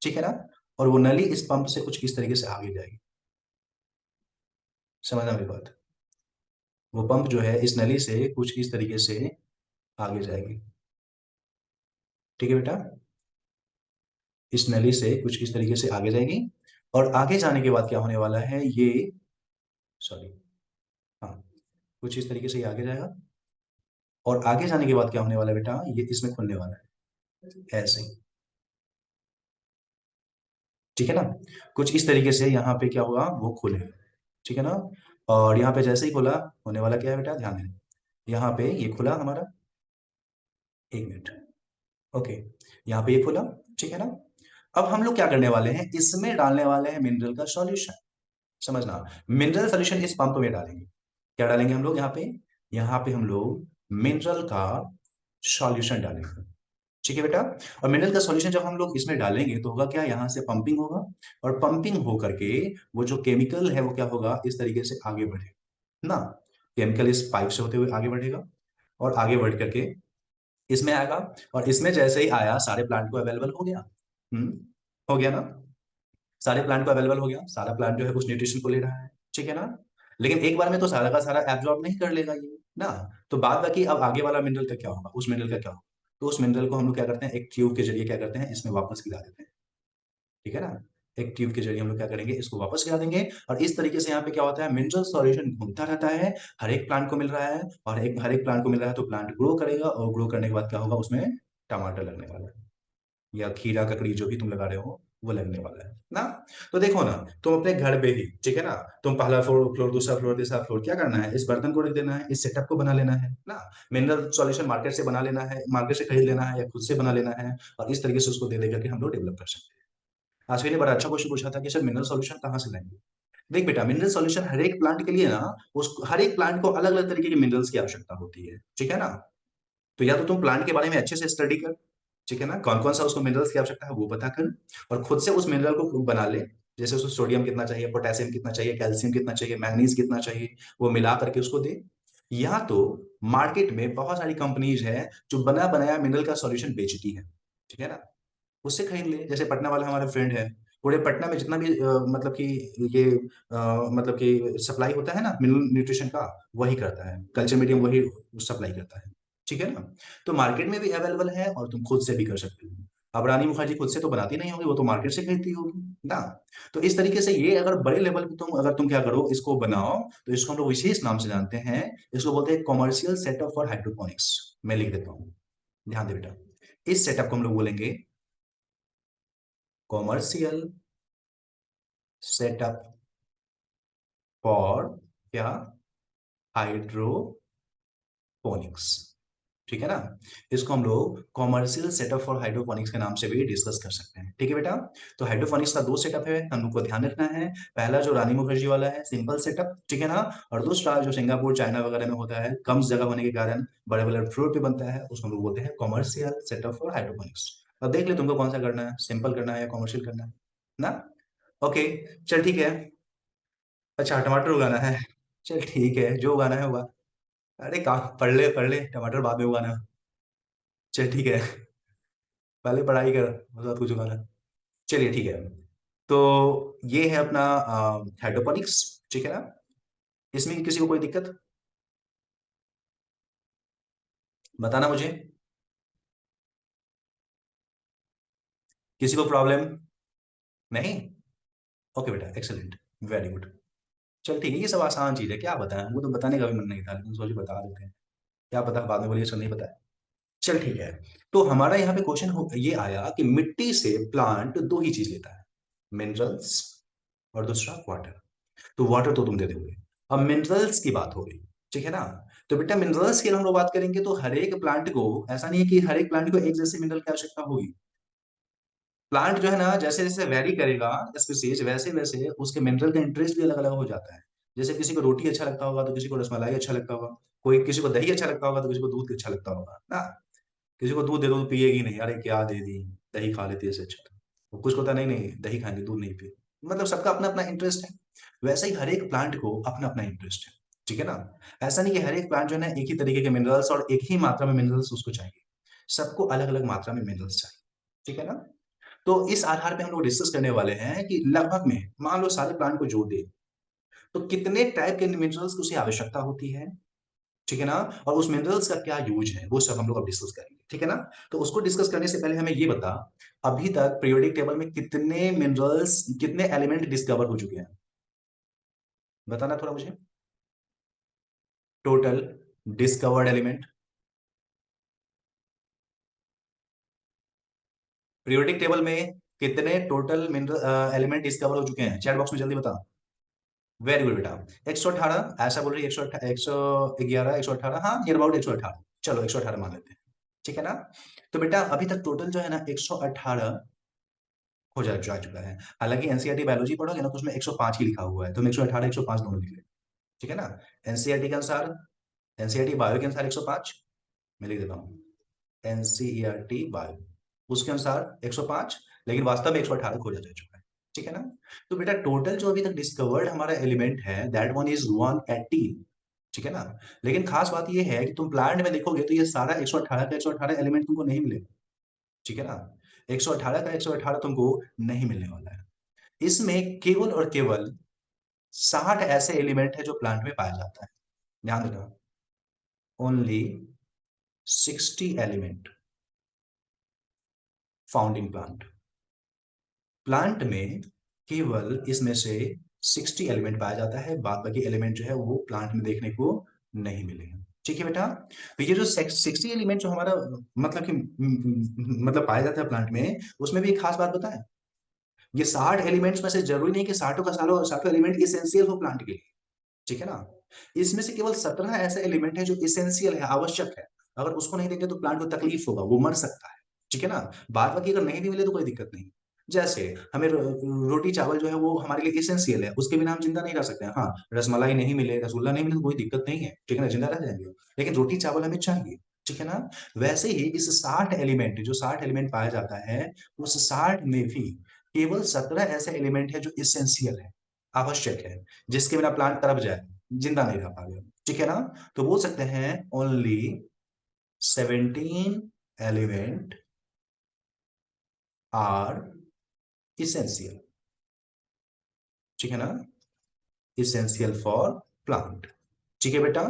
ठीक है ना। और वो नली इस पंप से कुछ इस तरीके से आगे जाएगी, समझना मेरी बात। वो पंप जो है इस नली से कुछ इस तरीके से आगे जाएगी, ठीक है बेटा। इस नली से कुछ इस तरीके से आगे जाएगी, और आगे जाने के बाद क्या होने वाला है ये, सॉरी, हाँ, कुछ इस तरीके से ये आगे जाएगा। और आगे जाने के बाद क्या होने वाला है बेटा, ये इसमें खुलने वाला है ऐसे, ठीक है ना। कुछ इस तरीके से यहाँ पे क्या होगा, वो खुलेगा, ठीक है ना। और यहाँ पे जैसे ही खुला, होने वाला क्या है बेटा, ध्यान देना। यहाँ पे ये खुला हमारा, 1 मिनट, ओके, यहाँ पे ये खुला, ठीक है ना। अब हम लोग क्या करने वाले हैं, इसमें डालने वाले हैं मिनरल का सॉल्यूशन, समझना। मिनरल सॉल्यूशन इस पंप में डालेंगे, क्या डालेंगे हम लोग यहाँ पे हम लोग मिनरल का सॉल्यूशन डालेंगे, ठीक है बेटा। और मिनरल का सॉल्यूशन जब हम लोग इसमें डालेंगे तो होगा क्या, यहाँ से पंपिंग होगा, और पंपिंग हो करके वो जो केमिकल है वो क्या होगा, इस तरीके से आगे बढ़ेगा ना। केमिकल इस पाइप से होते हुए आगे बढ़ेगा, और आगे बढ़ करके इसमें आएगा। और इसमें जैसे ही आया सारे प्लांट को अवेलेबल हो गया, हो गया ना। सारे प्लांट को अवेलेबल हो गया, सारा प्लांट जो है उस न्यूट्रिशन को ले रहा है, ठीक है ना। लेकिन एक बार में तो सारा का सारा एब्जॉर्ब नहीं कर लेगा ये ना। तो बाद बाकी अब आगे वाला मिनरल का क्या होगा, उस मिनरल का क्या होगा। तो उस मिनरल को हम लोग क्या करते हैं, एक ट्यूब के जरिए क्या करते हैं इसमें वापस गिरा देते हैं, ठीक है ना। एक ट्यूब के जरिए हम लोग क्या करेंगे, इसको वापस गिरा देंगे। और इस तरीके से यहाँ पे क्या होता है, मिनरल सॉल्यूशन घूमता रहता है, हर एक प्लांट को मिल रहा है, और हर एक प्लांट को मिल रहा है तो प्लांट ग्रो करेगा, और ग्रो करने के बाद क्या होगा, उसमें टमाटर लगने वाला है, या खीरा ककड़ी जो भी तुम लगा रहे हो वो लगने वाला है ना। तो देखो ना, तुम अपने घर पे ही, ठीक है ना, तुम पहला फ्लोर दूसरा फ्लोर तीसरा फ्लोर क्या करना है, इस बर्तन को रख देना है, इस सेटअप को बना लेना है ना। मिनरल सॉल्यूशन मार्केट से बना लेना है, मार्केट से खरीद लेना है या खुद से बना लेना है, और इस तरीके से उसको दे देकर के हम लोग डेवलप कर सकते हैं। आज ने बड़ा अच्छा क्वेश्चन पूछा था कि सर मिनरल सॉल्यूशन कहाँ से लाएंगे। देख बेटा, मिनरल सॉल्यूशन हर एक प्लांट के लिए ना, उस हर एक प्लांट को अलग अलग तरीके के मिनरल्स की आवश्यकता होती है, ठीक है ना। तो या तो तुम प्लांट के बारे में अच्छे से स्टडी कर, ठीक है ना, कौन कौन सा उसको मिनरल्स की आवश्यकता है वो पता कर, और खुद से उस मिनरल को खुद बना ले। जैसे उसको सोडियम कितना चाहिए, पोटेशियम कितना चाहिए, कैल्शियम कितना चाहिए, मैग्नीज कितना चाहिए, वो मिला करके उसको दे। या तो मार्केट में बहुत सारी कंपनीज है जो बना बनाया मिनरल का सॉल्यूशन बेचती है, ठीक है ना, उससे खरीद ले। जैसे पटना वाला हमारा फ्रेंड है, पूरे पटना में जितना भी मतलब कि ये मतलब कि सप्लाई होता है ना मिनरल न्यूट्रिशन का, वही करता है, कल्चर मीडियम वही सप्लाई करता है, ठीक है ना। तो मार्केट में भी अवेलेबल है और तुम खुद से भी कर सकते हो। अब रानी मुखर्जी खुद से तो बनाती नहीं होगी, वो तो मार्केट से खरीदती होगी ना। तो इस तरीके से ये अगर बड़े लेवल पे तुम, अगर तुम क्या करो, इसको बनाओ, तो इसको हम लोग विशेष नाम से जानते हैं। इसको बोलते हैं कॉमर्शियल सेटअप फॉर हाइड्रोपोनिक्स। मैं लिख देता हूँ, ध्यान दे बेटा। इस सेटअप को हम लोग बोलेंगे कॉमर्शियल सेटअप फॉर क्या, हाइड्रोपोनिक्स, ठीक है ना। इसको हम लोग कॉमर्शियल सेटअप फॉर हाइड्रोपोनिक्स के नाम से भी डिस्कस कर सकते हैं, ठीक है बेटा। तो हाइड्रोपोनिक्स का दो सेटअप है, हम लोग को ध्यान रखना है। पहला जो रानी मुखर्जी वाला है, सिंपल सेटअप, ठीक है ना। और दूसरा जो सिंगापुर चाइना वगैरह में होता है, कम जगह होने के कारण बड़े बड़े फ्लोर पे बनता है, उसको हम लोग बोलते हैं कॉमर्शियल सेटअप फॉर हाइड्रोपोनिक्स। अब देख ले तुमको कौन सा करना है, सिंपल करना है या कॉमर्शियल करना है ना। ओके, चल ठीक है। अच्छा, टमाटर उगाना है, चल ठीक है, जो उगाना है उगा। अरे कहाँ, पढ़ ले, टमाटर बाद में उगाना। चल ठीक है, पहले पढ़ाई कर, उसके बाद कुछ उगाना। चलिए ठीक है। तो ये है अपना हाइड्रोपोनिक्स, ठीक है ना। इसमें किसी को कोई दिक्कत बताना मुझे, किसी को प्रॉब्लम नहीं। ओके बेटा, एक्सेलेंट, वेरी गुड। चल ठीक है, ये सब आसान चीज है, क्या बताएं, वो तो बताने का भी मन नहीं था, लेकिन सोच बता देते हैं। क्या पता बाद में बोलिए सर नहीं बताया। चल ठीक है। तो हमारा यहाँ पे क्वेश्चन ये आया कि मिट्टी से प्लांट दो ही चीज लेता है, मिनरल्स और दूसरा वाटर। तो वाटर तो तुम दे दोगे। अब मिनरल्स की बात हो गई, ठीक है ना। तो बेटा मिनरल्स की हम लोग बात करेंगे तो हर एक प्लांट को, ऐसा नहीं है कि हर एक प्लांट को एक जैसे मिनरल की आवश्यकता होगी। प्लांट जो है ना, जैसे जैसे वेरी करेगा स्पीसीज, वैसे वैसे उसके मिनरल का इंटरेस्ट भी अलग अलग हो जाता है। जैसे किसी को रोटी अच्छा लगता होगा तो किसी को रसमलाई अच्छा लगता होगा, कोई किसी को दही अच्छा लगता होगा तो किसी को दूध अच्छा लगता होगा ना। किसी को दूध दे दो तो पिएगी नहीं, अरे क्या दे दी, दही खा लेती है इससे अच्छा तो। कुछ को होता नहीं नहीं दही खाएंगे दूध नहीं पिए। मतलब सबका अपना अपना इंटरेस्ट है। वैसे ही हर एक प्लांट को अपना अपना इंटरेस्ट है, ठीक है ना। ऐसा नहीं कि हर एक प्लांट जो है ना एक ही तरीके के मिनरल्स और एक ही मात्रा में मिनरल्स उसको चाहिए। सबको अलग अलग मात्रा में मिनरल्स चाहिए, ठीक है ना। तो इस आधार पे हम लोग डिस्कस करने वाले हैं कि लगभग में मान लो सारे प्लांट को जोड़ दे तो कितने टाइप के मिनरल्स की उसे आवश्यकता होती है, ठीक है ना। और उस मिनरल्स का क्या यूज है वो सब हम लोग अब डिस्कस करेंगे, ठीक है ना। तो उसको डिस्कस करने से पहले हमें ये बता, अभी तक पीरियोडिक टेबल में कितने मिनरल्स, कितने एलिमेंट डिस्कवर हो चुके हैं, बताना थोड़ा मुझे। Total discovered element, periodic table में कितने टोटल मिनरल एलिमेंट डिस्कवर हो चुके हैं, चैट बॉक्स में जल्दी बता। वेरी गुड बेटा, 118, ऐसा बोल रही है, 118, 111, 118, हाँ नियर अबाउट 118, चलो 118 मान लेते हैं, ठीक है ना। तो बेटा अभी तक टोटल जो है ना 118 जा चुका है। हालांकि एनसीईआरटी बायोलॉजी पढ़ोगे ना तो उसमें 105 ही लिखा हुआ है, तो हम 118 105 दोनों लिख ले, ठीक है ना। एनसीईआरटी के अनुसार, एनसीईआरटी बायो के अनुसार 105, मैं लिख देता हूँ, एनसीईआरटी बायो उसके अनुसार 105, लेकिन वास्तव में 118 खोजा जा चुका है, ठीक है ना। तो बेटा टोटल जो अभी तक डिस्कवर्ड हमारा एलिमेंट है दैट वन इज 180, ठीक है ना। लेकिन खास बात ये है कि तुम प्लांट में देखोगे तो ये सारा 118 का 118 एलिमेंट तुमको नहीं मिलेगा, ठीक है ना। 118 का 118 तुमको नहीं मिलने वाला है। इसमें केवल और केवल 60 ऐसे एलिमेंट है जो प्लांट में पाया जाता है, ध्यान देना। Only 60 element found in plant. Plant में केवल इसमें से 60 एलिमेंट पाया जाता है, बाद बाकी एलिमेंट जो है वो प्लांट में देखने को नहीं मिलेंगे। ठीक है बेटा। तो ये जो 60 एलिमेंट जो हमारा मतलब कि मतलब पाया जाता है प्लांट में, उसमें भी एक खास बात बताएं, ये 60 एलिमेंट्स में से जरूरी नहीं कि साठों का साठों एलिमेंट इसेंशियल हो प्लांट के लिए। ठीक है ना। इसमें से केवल 17 ऐसे एलिमेंट है जो इसेंशियल है, आवश्यक है। अगर उसको नहीं देंगे तो प्लांट को तकलीफ होगा, वो मर सकता है। ठीक है ना। बाद बाकी अगर नहीं भी मिले तो कोई दिक्कत नहीं। जैसे हमें रोटी चावल जो है वो हमारे लिए इसेंशियल है, उसके बिना हम जिंदा नहीं रह सकते हैं। हाँ, रसमलाई नहीं मिले, रसगुल्ला नहीं मिले तो कोई दिक्कत नहीं है, ठीक है ना, जिंदा रह जाएंगे। लेकिन रोटी चावल हमें चाहिए। ठीक है ना। वैसे ही इस 60 एलिमेंट, जो 60 एलिमेंट पाया जाता है, उस 60 में भी केवल 17 ऐसे एलिमेंट है जो इसेंशियल है, आवश्यक है, जिसके बिना प्लांट तरफ जाए, जिंदा नहीं रह पाएगा। ठीक है ना। तो बोल सकते हैं ओनली 17 एलिमेंट आर इसेंशियल। ठीक है ना। Essential for plant. ठीक है बेटा।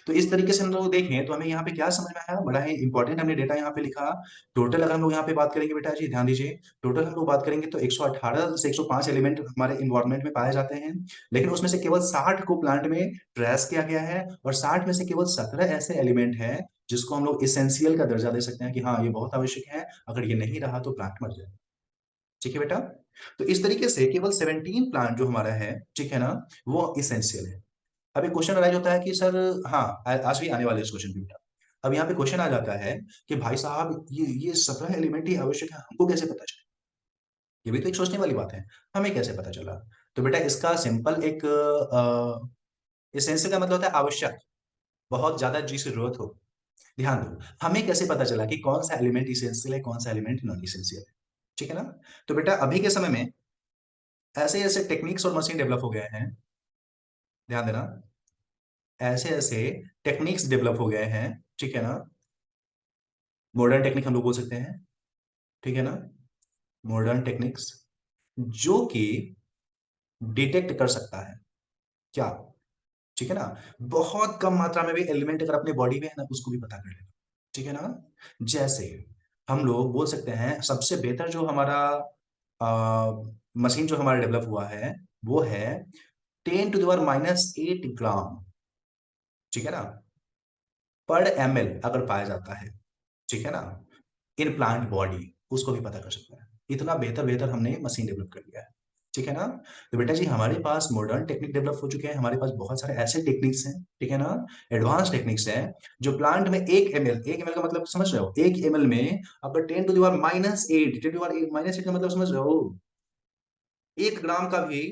तो इस तरीके से हम लोग देखें तो हमें यहाँ पे क्या समझ में आया, बड़ा ही इंपॉर्टेंट हमने डेटा यहाँ पे लिखा। टोटल अगर हम लोग यहाँ पे बात करेंगे बेटा जी ध्यान दीजिए, टोटल हम लोग बात करेंगे तो 118 से 105 एलिमेंट हमारे इन्वायरमेंट में पाए जाते हैं। लेकिन उसमें से केवल 60 को प्लांट में ट्रेस किया गया है, और 60 में से केवल 17 ऐसे एलिमेंट हैं जिसको हम लोग इसेंशियल का दर्जा दे सकते हैं कि हाँ ये बहुत आवश्यक है, अगर ये नहीं रहा तो प्लांट मर जाए। ठीक है बेटा। तो इस तरीके से केवल 17 प्लांट जो हमारा है, ठीक है ना, वो इसेंशियल है। अभी क्वेश्चन अराइज होता है कि सर, हाँ, आज भी आने वाले इस क्वेश्चन पे बेटा। अब यहाँ पे क्वेश्चन आ जाता है कि भाई साहब ये 17 एलिमेंट ही आवश्यक है, हमको कैसे पता चले? ये भी तो एक सोचने वाली बात है, हमें कैसे पता चला? तो बेटा इसका सिंपल एक इसेंशियल का मतलब होता है आवश्यक, बहुत ज्यादा जिसकी जरूरत हो। ध्यान दो, हमें कैसे पता चला कि कौन सा एलिमेंट इसेंशियल है, कौन सा एलिमेंट नॉन इसेंशियल है? ठीक है ना। तो बेटा अभी के समय में ऐसे ऐसे टेक्निक्स और मशीन डेवलप हो गए हैं, ध्यान देना, ऐसे ऐसे टेक्निक्स डेवलप हो गए हैं, ठीक है ना, मॉडर्न टेक्निक हम लोग बोल सकते हैं। ठीक है ना। मॉडर्न टेक्निक्स जो कि डिटेक्ट कर सकता है क्या, ठीक है ना, बहुत कम मात्रा में भी एलिमेंट अगर अपने बॉडी में है ना, उसको भी पता कर लेगा। ठीक है ना। जैसे हम लोग बोल सकते हैं सबसे बेहतर जो हमारा मशीन जो हमारा डेवलप हुआ है, वो है 10⁻⁻8 ग्राम, ठीक है ना, पर ml अगर पाया जाता है, ठीक है ना, इन प्लांट बॉडी, उसको भी पता कर सकता है। इतना बेहतर बेहतर हमने मशीन डेवलप कर लिया है। ठीक है ना। तो बेटा जी हमारे पास मॉडर्न टेक्निक डेवलप हो चुके हैं, हमारे पास बहुत सारे ऐसे टेक्निक्स हैं, ठीक है ना, एडवांस टेक्निक्स हैं, जो प्लांट में 1 ml का मतलब समझ रहे हो, 1 ml में अगर 10⁻⁻8, 10⁻⁻8 का मतलब समझ रहे हो, 1 ग्राम का भी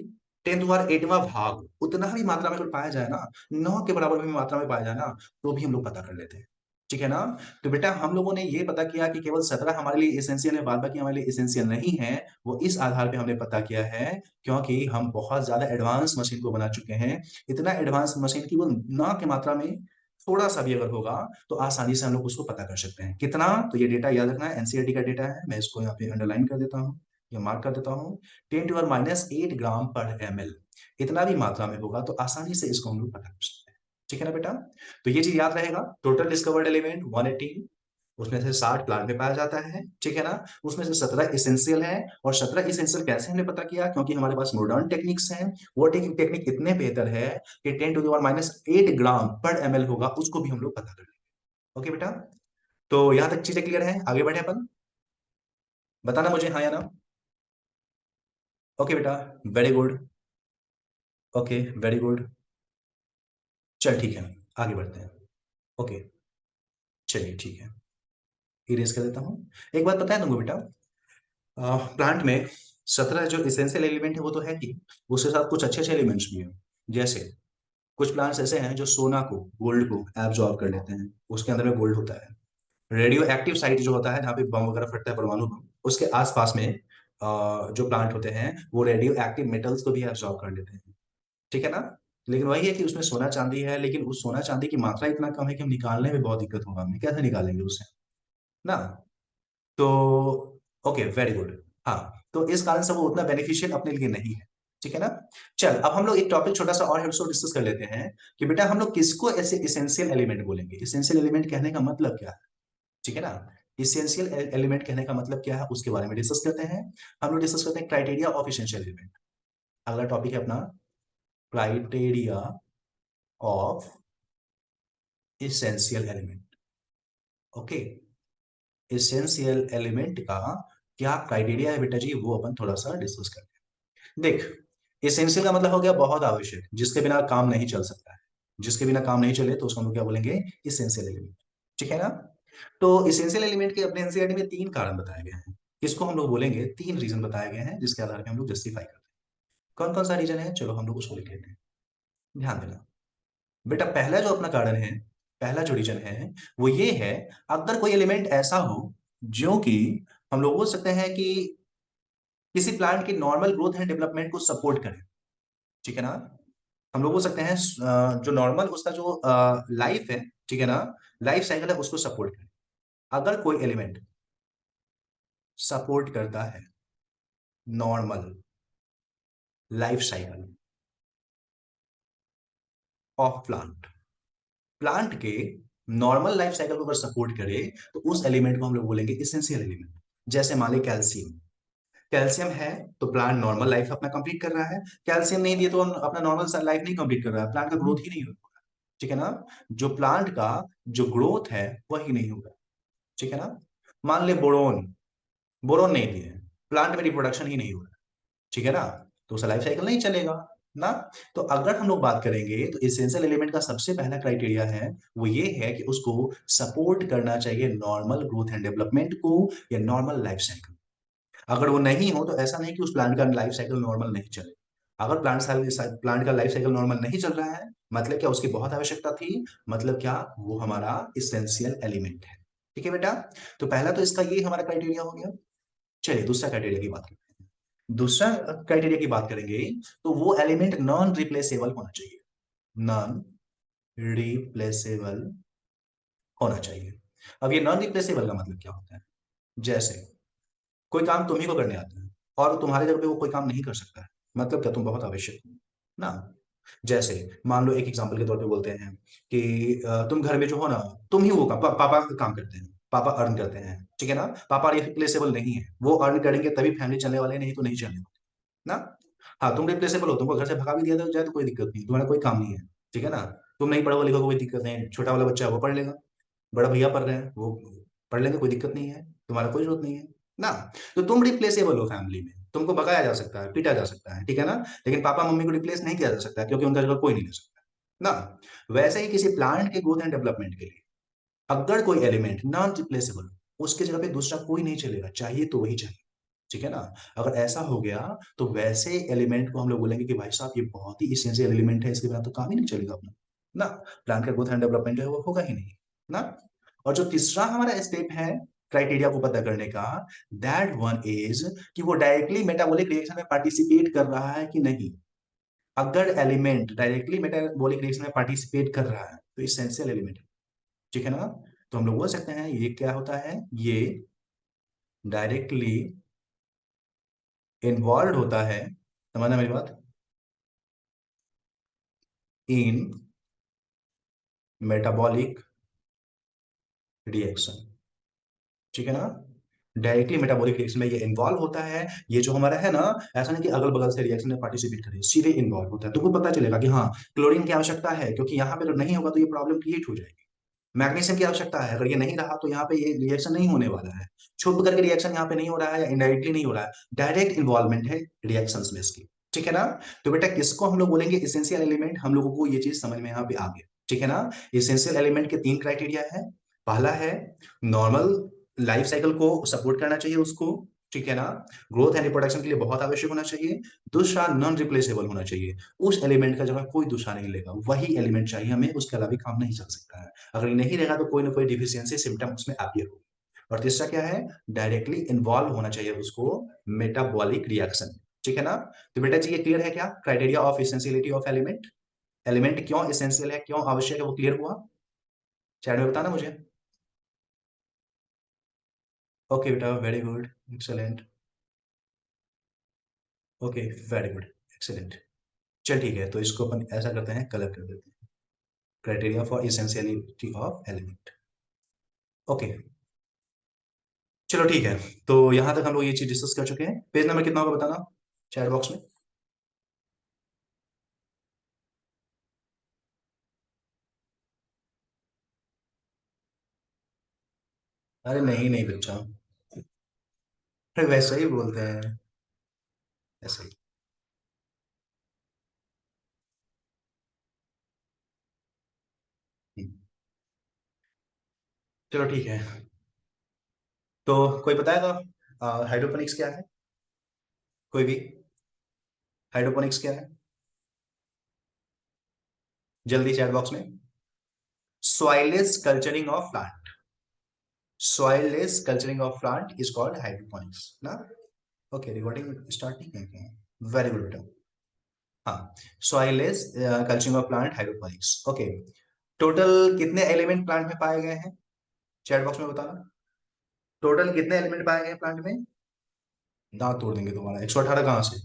10⁸ भाग, उतना भी मात्रा में अगर पाया जाए ना, 9 के बराबर भी मात्रा में पाया जाए ना, तो भी हम लोग पता कर लेते हैं। ठीक है ना। तो बेटा हम लोगों ने ये पता किया कि केवल 17 हमारे लिए इसेंशियल है, बाद बाकी हमारे लिए इसेंशियल नहीं है। वो इस आधार पे हमने पता किया है क्योंकि हम बहुत ज्यादा एडवांस मशीन को बना चुके हैं। इतना एडवांस मशीन की वो ना की मात्रा में थोड़ा सा भी अगर होगा तो आसानी से हम लोग उसको पता कर सकते हैं। कितना? तो ये डेटा याद रखना है, एनसीईआरटी का डेटा है, मैं इसको यहाँ पे अंडरलाइन कर देता हूँ या मार्क कर देता हूँ। 10⁻⁻8 ग्राम पर ml, इतना भी मात्रा में होगा तो आसानी से इसको हम लोग पता कर सकते हैं। ठीक है ना बेटा। तो ये चीज याद रहेगा, टोटल डिस्कवर्ड एलिमेंट 118, उसमें से 60 प्लांट में पाया जाता है, ठीक है ना, उसमें से 17 इसेंशियल है। और 17 इसेंशियल कैसे हमने पता किया? क्योंकि हमारे पास मॉडर्न टेक्निक्स हैं। वो टेक्निक इतने बेहतर है कि 10⁻⁻8 ग्राम पर ml होगा, उसको भी हम लोग पता कर लेंगे। ओके बेटा। तो यहां तक चीजें क्लियर है, आगे बढ़े अपन, बताना मुझे हाँ या ना। ओके बेटा, very good. Okay, very good. चल ठीक है, आगे बढ़ते हैं। ओके, चलिए ठीक है, इरेज कर देता हूँ। एक बात पता है तुमको बेटा, प्लांट में 17 जो इसेंशियल एलिमेंट है वो तो है ही, उसके साथ कुछ अच्छे अच्छे एलिमेंट्स भी हैं। जैसे कुछ प्लांट्स ऐसे हैं जो सोना को, गोल्ड को एब्जॉर्ब कर लेते हैं, उसके अंदर में गोल्ड होता है। रेडियो एक्टिव साइट जो होता है जहाँ पे बम वगैरह फटता है, परमाणु बम, उसके आसपास में जो प्लांट होते हैं वो रेडियो एक्टिव मेटल्स को भी एब्जॉर्ब कर लेते हैं। ठीक है ना। लेकिन वही है कि उसमें सोना चांदी है, लेकिन उस सोना चांदी की मात्रा इतना कम है कि हम निकालने में बहुत दिक्कत होगा, हमें कैसे निकालेंगे उसे ना। तो ओके, वेरी गुड। हाँ, तो इस कारण से वो उतना बेनिफिशियल अपने लिए नहीं है। ठीक है ना। चल अब हम लोग एक टॉपिक छोटा सा और हम लोग डिस्कस कर लेते हैं कि बेटा हम लोग किसको ऐसे इसेंशियल एलिमेंट बोलेंगे, इसेंशियल एलिमेंट कहने का मतलब क्या है। ठीक है ना। इसेंशियल एलिमेंट कहने का मतलब क्या है उसके बारे में डिस्कस करते हैं। हम लोग डिस्कस करते हैं क्राइटेरिया ऑफ इसेंशियल एलिमेंट। अगला टॉपिक है अपना criteria of essential element. Okay, essential element का क्या क्राइटेरिया है बेटा जी, वो अपन थोड़ा सा डिस्कस करते हैं। देख, इसेंशियल का मतलब हो गया बहुत आवश्यक, जिसके बिना काम नहीं चल सकता है। जिसके बिना काम नहीं चले तो उसको हम लोग क्या बोलेंगे, इसेंशियल एलिमेंट। ठीक है ना। तो इसेंशियल एलिमेंट के अपने एनसीईआरटी में तीन कारण बताए गए हैं। इसको हम लोग बोलेंगे, तीन रीजन बताए गए हैं जिसके आधार पर हम लोग जस्टिफाई करते हैं। कौन कौन सा रीजन है, चलो हम लोग उसको लिख लेते हैं। ध्यान देना बेटा, पहला जो अपना कारण है, पहला जो रीजन है वो ये है, अगर कोई एलिमेंट ऐसा हो जो कि हम लोग बोल सकते हैं कि किसी प्लांट की नॉर्मल ग्रोथ एंड डेवलपमेंट को सपोर्ट करे। ठीक है ना। हम लोग बोल सकते हैं जो नॉर्मल उसका जो लाइफ है, ठीक है ना, लाइफ साइकिल है, उसको सपोर्ट करे। अगर कोई एलिमेंट सपोर्ट करता है normal life cycle of plant, plant के नॉर्मल लाइफ साइकिल को अगर सपोर्ट करे तो उस एलिमेंट को हम लोग बोलेंगे इसेंशियल एलिमेंट। जैसे मान ली कैल्शियम, कैल्शियम है तो प्लांट नॉर्मल लाइफ अपना कंप्लीट कर रहा है। कैल्शियम नहीं दिए तो हम अपना नॉर्मल लाइफ नहीं कंप्लीट कर रहा है, प्लांट का ग्रोथ ही नहीं होगा। ठीक है ना। जो प्लांट का जो ग्रोथ है वही नहीं होगा। ठीक है ना। मान ले बोरोन, बोरोन नहीं दिए, प्लांट में रिप्रोडक्शन ही नहीं हो रहा। ठीक है ना। तो उसका लाइफ साइकिल नहीं चलेगा ना। तो अगर हम लोग बात करेंगे तो इसेंशियल एलिमेंट का सबसे पहला क्राइटेरिया है वो ये है कि उसको सपोर्ट करना चाहिए नॉर्मल ग्रोथ एंड डेवलपमेंट को या नॉर्मल लाइफ साइकिल। अगर वो नहीं हो तो ऐसा नहीं कि उस प्लांट का लाइफ साइकिल नॉर्मल नहीं चले। अगर प्लांट का लाइफ साइकिल नॉर्मल नहीं चल रहा है, मतलब क्या उसकी बहुत आवश्यकता थी, मतलब क्या वो हमारा इसेंशियल एलिमेंट है। ठीक है बेटा। तो पहला तो इसका ये हमारा क्राइटेरिया हो गया। चलिए दूसरा क्राइटेरिया की बात करते हैं। दूसरा क्राइटेरिया की बात करेंगे तो वो एलिमेंट नॉन रिप्लेसेबल होना चाहिए। नॉन रिप्लेसेबल होना चाहिए। अब ये नॉन रिप्लेसेबल का मतलब क्या होता है, जैसे कोई काम तुम ही को करने आता है और तुम्हारे जगह पे वो कोई काम नहीं कर सकता है, मतलब क्या तुम बहुत आवश्यक हो ना। जैसे मान लो एक एग्जांपल के तौर पे बोलते हैं कि तुम घर में जो हो ना, तुम ही वो काम पापा काम करते हैं, पापा अर्न करते हैं। ठीक है ना। पापा रिप्लेसेबल नहीं है, वो अर्न करेंगे तभी फैमिली चलने वाले, नहीं तो नहीं चलने वाले ना। हाँ तुम रिप्लेसेबल हो, तुमको घर से भगा भी दिया जाए तो कोई दिक्कत नहीं, तुम्हारा कोई काम नहीं है। ठीक है ना। तुम नहीं पढ़ोगे लिखोगे कोई दिक्कत नहीं है, छोटा वाला बच्चा है वो पढ़ लेगा, बड़ा भैया पढ़ रहे हैं वो पढ़ लेंगे, कोई दिक्कत नहीं है, तुम्हारा कोई जरूरत नहीं है ना। तो तुम रिप्लेसेबल हो फैमिली में, तुमको भगाया जा सकता है, पीटा जा सकता है, ठीक है ना। लेकिन पापा मम्मी को रिप्लेस नहीं किया जा सकता क्योंकि उनका जगह कोई नहीं ले सकता ना। वैसे ही किसी प्लांट के ग्रोथ एंड डेवलपमेंट के लिए अगर कोई एलिमेंट नॉन रिप्लेसेबल, उसकी जगह पे दूसरा कोई नहीं चलेगा, चाहिए तो वही चाहिए। ठीक है ना। अगर ऐसा हो गया तो वैसे एलिमेंट को हम लोग बोलेंगे कि भाई साहब ये बहुत ही इसेंशियल एलिमेंट है, इसके बिना तो काम ही नहीं चलेगा अपना ना। प्लांट का ग्रोथ एंड डेवलपमेंट है वो होगा ही नहीं ना। और जो तीसरा हमारा स्टेप है क्राइटेरिया को पता करने का, दैट वन इज कि वो डायरेक्टली मेटाबॉलिक रिएक्शन में पार्टिसिपेट कर रहा है कि नहीं। अगर एलिमेंट डायरेक्टली मेटाबॉलिक रिएक्शन में पार्टिसिपेट कर रहा है तो इसेंशियल एलिमेंट है। ठीक है ना। तो हम लोग बोल सकते हैं ये क्या होता है, ये डायरेक्टली इन्वॉल्व होता है, समझना मेरी बात, इन मेटाबॉलिक रिएक्शन। ठीक है ना। डायरेक्टली मेटाबॉलिक रिएक्शन में ये इन्वॉल्व होता है। ये जो हमारा है ना, ऐसा नहीं कि अगल बगल से रिएक्शन में पार्टिसिपेट करे, सीधे इन्वॉल्व होता है। तुमको पता चलेगा कि हाँ क्लोरीन की आवश्यकता है, क्योंकि यहाँ पे अगर नहीं होगा तो ये प्रॉब्लम क्रिएट हो जाएगी। मैग्नीशियम की आवश्यकता है, अगर ये नहीं रहा तो यहाँ पे ये रिएक्शन नहीं होने वाला है। छुप करके रिएक्शन यहाँ पे नहीं हो रहा है या इनडायरेक्टली नहीं हो रहा है, डायरेक्ट इन्वॉल्वमेंट है रिएक्शंस में इसकी। ठीक है ना। तो बेटा किसको हम लोग बोलेंगे इसेंशियल एलिमेंट, हम लोगों को ये चीज समझ में यहाँ पे आ गया। ठीक है ना। इसेंशियल एलिमेंट के तीन क्राइटेरिया है। पहला है नॉर्मल लाइफ साइकिल को सपोर्ट करना चाहिए उसको। ठीक है ना। ग्रोथ एंड रिप्रोडक्शन के लिए बहुत आवश्यक होना चाहिए। दूसरा नॉन रिप्लेसेबल होना चाहिए, उस एलिमेंट का जगह कोई दूसरा नहीं लेगा, वही एलिमेंट चाहिए हमें, उसके अलावा काम नहीं चल सकता है। अगर ये नहीं रहेगा तो कोई ना कोई डिफिशियंसी सिम्टम उसमें अपीयर होगी। और तीसरा क्या है, डायरेक्टली इन्वॉल्व होना चाहिए उसको मेटाबॉलिक रिएक्शन। ठीक है ना। तो बेटा जी ये क्लियर है क्या, criteria of essentiality of element, element क्यों इसेंशियल है क्यों आवश्यक है वो क्लियर हुआ। चैट में बताना मुझे। ओके बेटा very good, excellent. Okay very good, excellent. चल ठीक है, तो इसको अपन ऐसा करते हैं, कलर कर देते हैं, criteria for essentiality of element. Okay चलो ठीक है। तो यहां तक हम लोग ये चीज डिस्कस कर चुके हैं। पेज नंबर कितना होगा बताना चैट बॉक्स में। अरे नहीं नहीं बच्चा, अरे वैसे ही बोलते हैं, ऐसे ही। हम्म, चलो ठीक है। तो कोई बताएगा हाइड्रोपोनिक्स क्या है? कोई भी, हाइड्रोपोनिक्स क्या है? जल्दी चैट बॉक्स में। Soilless culturing of plant, soilless culturing of plant is called hydroponics ना। ओके, रिकॉर्डिंग स्टार्ट नहीं किया क्या? वेरी गुड बेटा। हाँ, soilless culturing of plant hydroponics, okay. Total कितने एलिमेंट प्लांट में पाए गए हैं? चैट बॉक्स में बताना। टोटल कितने एलिमेंट पाए गए प्लांट में? दांत तोड़ देंगे तुम्हारा, 118 कहाँ से?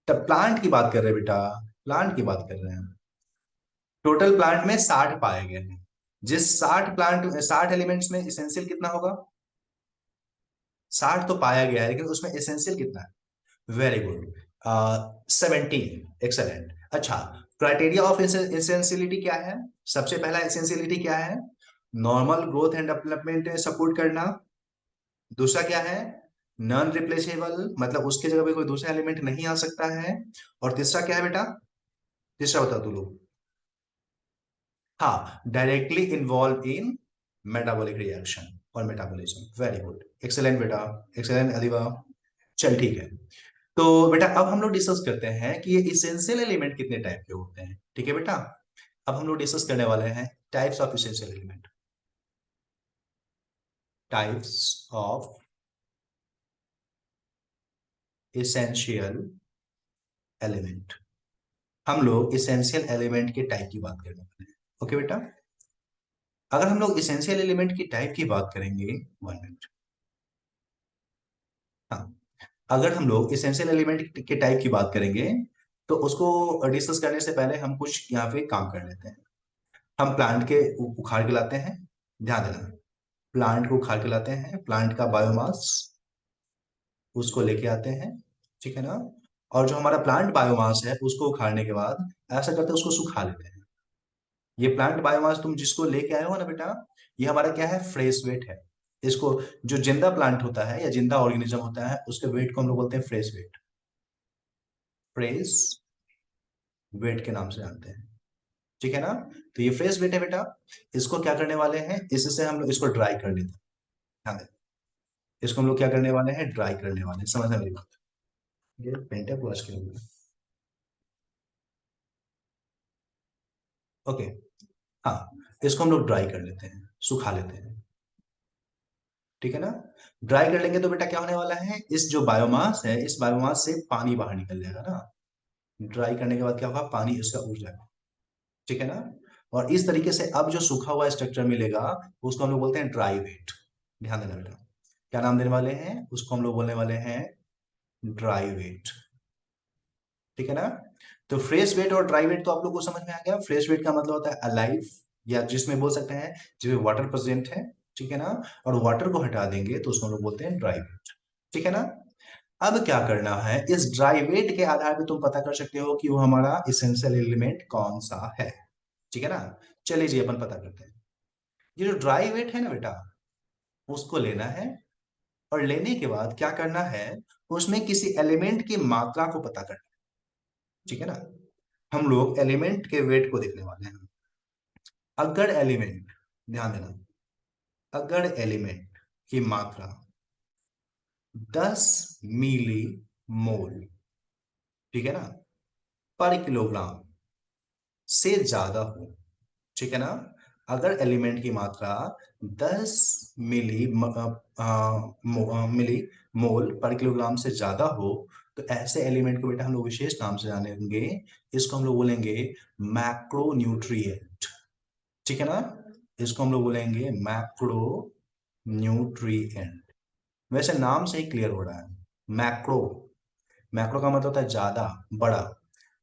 तब प्लांट की बात कर रहे हैं बेटा, प्लांट की बात कर रहे हैं। टोटल प्लांट में 60 पाए गए हैं। जिस 60 एलिमेंट्स में इसेंशियल कितना होगा? 60 तो पाया गया है, लेकिन उसमें एसेंशियल कितना है? Very good, 17, excellent. अच्छा, क्राइटेरिया ऑफ एसेंशियलिटी क्या है? सबसे पहला एसेंशियलिटी क्या है? Normal growth and development support करना। दूसरा क्या है? नॉन रिप्लेसेबल, मतलब उसके जगह पे कोई दूसरा एलिमेंट नहीं आ सकता है। और तीसरा क्या है बेटा? तीसरा बता तू लोग। हाँ, directly involve in metabolic reaction और मेटाबॉलिज्म। वेरी गुड, एक्सेलेंट बेटा, एक्सेलेंट अदिबा। चल ठीक है। तो बेटा अब हम लोग डिस्कस करते हैं कि ये इसेंशियल एलिमेंट कितने टाइप के होते हैं, ठीक है बेटा। अब हम लोग डिस्कस करने वाले हैं types of essential element. Types of essential element. हम लोग इसेंशियल एलिमेंट के टाइप की बात करने वाले हैं, ओके बेटा। अगर हम लोग इसेंशियल एलिमेंट की टाइप की बात करेंगे, 1 मिनट। हाँ, अगर हम लोग इसेंशियल एलिमेंट के टाइप की बात करेंगे, तो उसको डिस्कस करने से पहले हम कुछ यहाँ पे काम कर लेते हैं। हम प्लांट के उखाड़ के लाते हैं, ध्यान देना। प्लांट को उखाड़ के लाते हैं, प्लांट का बायोमास उसको लेके आते हैं, ठीक है ना। और जो हमारा प्लांट बायोमास है उसको उखाड़ने के बाद ऐसा करते हैं, उसको सुखा लेते हैं। ये प्लांट बायोमास तुम जिसको लेके आए हो ना बेटा, ये हमारा क्या है? फ्रेश वेट है। इसको, जो जिंदा प्लांट होता है या जिंदा ऑर्गेनिज्म होता है, उसके वेट को हम लोग बोलते हैं फ्रेश वेट। फ्रेश वेट के नाम से जानते हैं, ठीक है ना। तो ये फ्रेश वेट है बेटा। इसको क्या करने वाले हैं? इससे हम लोग इसको ड्राई कर लेते हैं, ध्यान दें। इसको हम लोग क्या करने वाले हैं? ड्राई करने वाले हैं, समझ मेरी बात। ये पेंट है वॉश के लिए, ओके। हाँ, इसको हम लोग ड्राई कर लेते हैं, सुखा लेते हैं, ठीक है ना। ड्राई कर लेंगे तो बेटा क्या होने वाला है? इस जो बायोमास है, इस बायोमास से पानी बाहर निकल जाएगा ना। ड्राई करने के बाद क्या होगा? पानी इसका उड़ जाएगा, ठीक है ना। और इस तरीके से अब जो सूखा हुआ स्ट्रक्चर मिलेगा, उसको हम लोग बोलते हैं ड्राई वेट। ध्यान देना बेटा, क्या नाम देने वाले हैं उसको? हम लोग बोलने वाले हैं ड्राई वेट, ठीक है ना। तो फ्रेश वेट और ड्राई वेट तो आप लोग को समझ में आ गया। फ्रेश वेट का मतलब होता है अलाइव, या जिसमें बोल सकते हैं जिसमें वाटर प्रेजेंट है, ठीक है ना। और वाटर को हटा देंगे तो उसको हम लोग बोलते हैं ड्राई वेट, ठीक है ना। अब क्या करना है? इस ड्राई वेट के आधार पे तुम पता कर सकते हो कि वो हमारा इसेंशियल एलिमेंट कौन सा है, ठीक है ना। चलिए जी, अपन पता करते हैं। ये जो ड्राई वेट है ना बेटा, उसको लेना है। और लेने के बाद क्या करना है? उसमें किसी एलिमेंट की मात्रा को पता करना है, ठीक है ना। हम लोग एलिमेंट के वेट को देखने वाले हैं। अगर एलिमेंट, ध्यान देना, अगर एलिमेंट की मात्रा 10 मिली मोल, ठीक है ना, पर किलोग्राम से ज्यादा हो, ठीक है ना। अगर एलिमेंट की मात्रा 10 मिली मिली मोल पर किलोग्राम से ज्यादा हो, तो ऐसे एलिमेंट को बेटा हम लोग विशेष नाम से जानेंगे। इसको हम लोग बोलेंगे मैक्रो न्यूट्रिएंट, ठीक है ना। इसको हम लोग बोलेंगे मैक्रो न्यूट्रिएंट। वैसे नाम से ही क्लियर हो रहा है। मैक्रो, मैक्रो का मतलब होता है ज्यादा, बड़ा।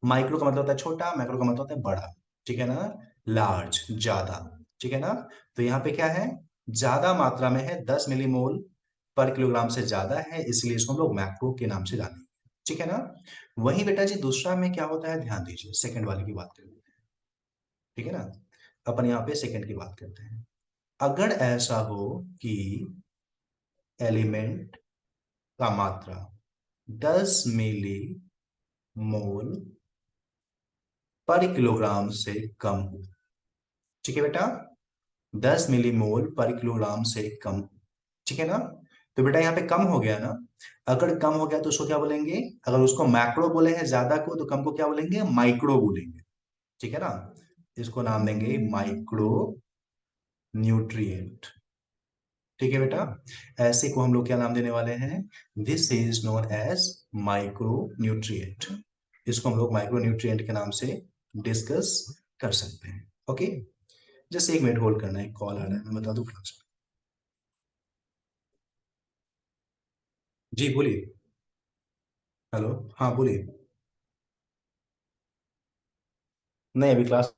माइक्रो का मतलब होता है छोटा, मैक्रो का मतलब होता है बड़ा, ठीक है ना। लार्ज, ज्यादा, ठीक है ना। तो यहाँ पे क्या है? ज्यादा मात्रा में है, 10 मिलीमोल पर किलोग्राम से ज्यादा है, इसलिए इसको हम लोग मैक्रो के नाम से जानेंगे, ठीक है ना। वही बेटा जी दूसरा में क्या होता है, ध्यान दीजिए, सेकंड वाले की बात करते हैं, ठीक है ना। अपन यहाँ पे सेकंड की बात करते हैं। अगर ऐसा हो कि एलिमेंट का मात्रा 10 मिली मोल पर किलोग्राम से कम हो। ठीक है बेटा, 10 मिलीमोल पर किलोग्राम से कम। ठीक है ना। तो बेटा यहाँ पे कम हो गया ना। अगर कम हो गया तो उसको क्या बोलेंगे, अगर उसको मैक्रो बोले हैं ज्यादा को, तो कम को क्या बोलेंगे, माइक्रो बोलेंगे। ठीक है ना। इसको नाम देंगे माइक्रो न्यूट्रिएंट। ठीक है बेटा, ऐसे को हम लोग क्या नाम देने वाले हैं, this is known as micro nutrient. इसको हम लोग माइक्रो न्यूट्रिएंट के नाम से डिस्कस कर सकते हैं। ओके, जस्ट एक मिनट होल्ड करना है, कॉल आ रहा है, मैं बता दूं क्लास में। जी बोलिए। हेलो। हाँ बोलिए। नहीं अभी क्लास।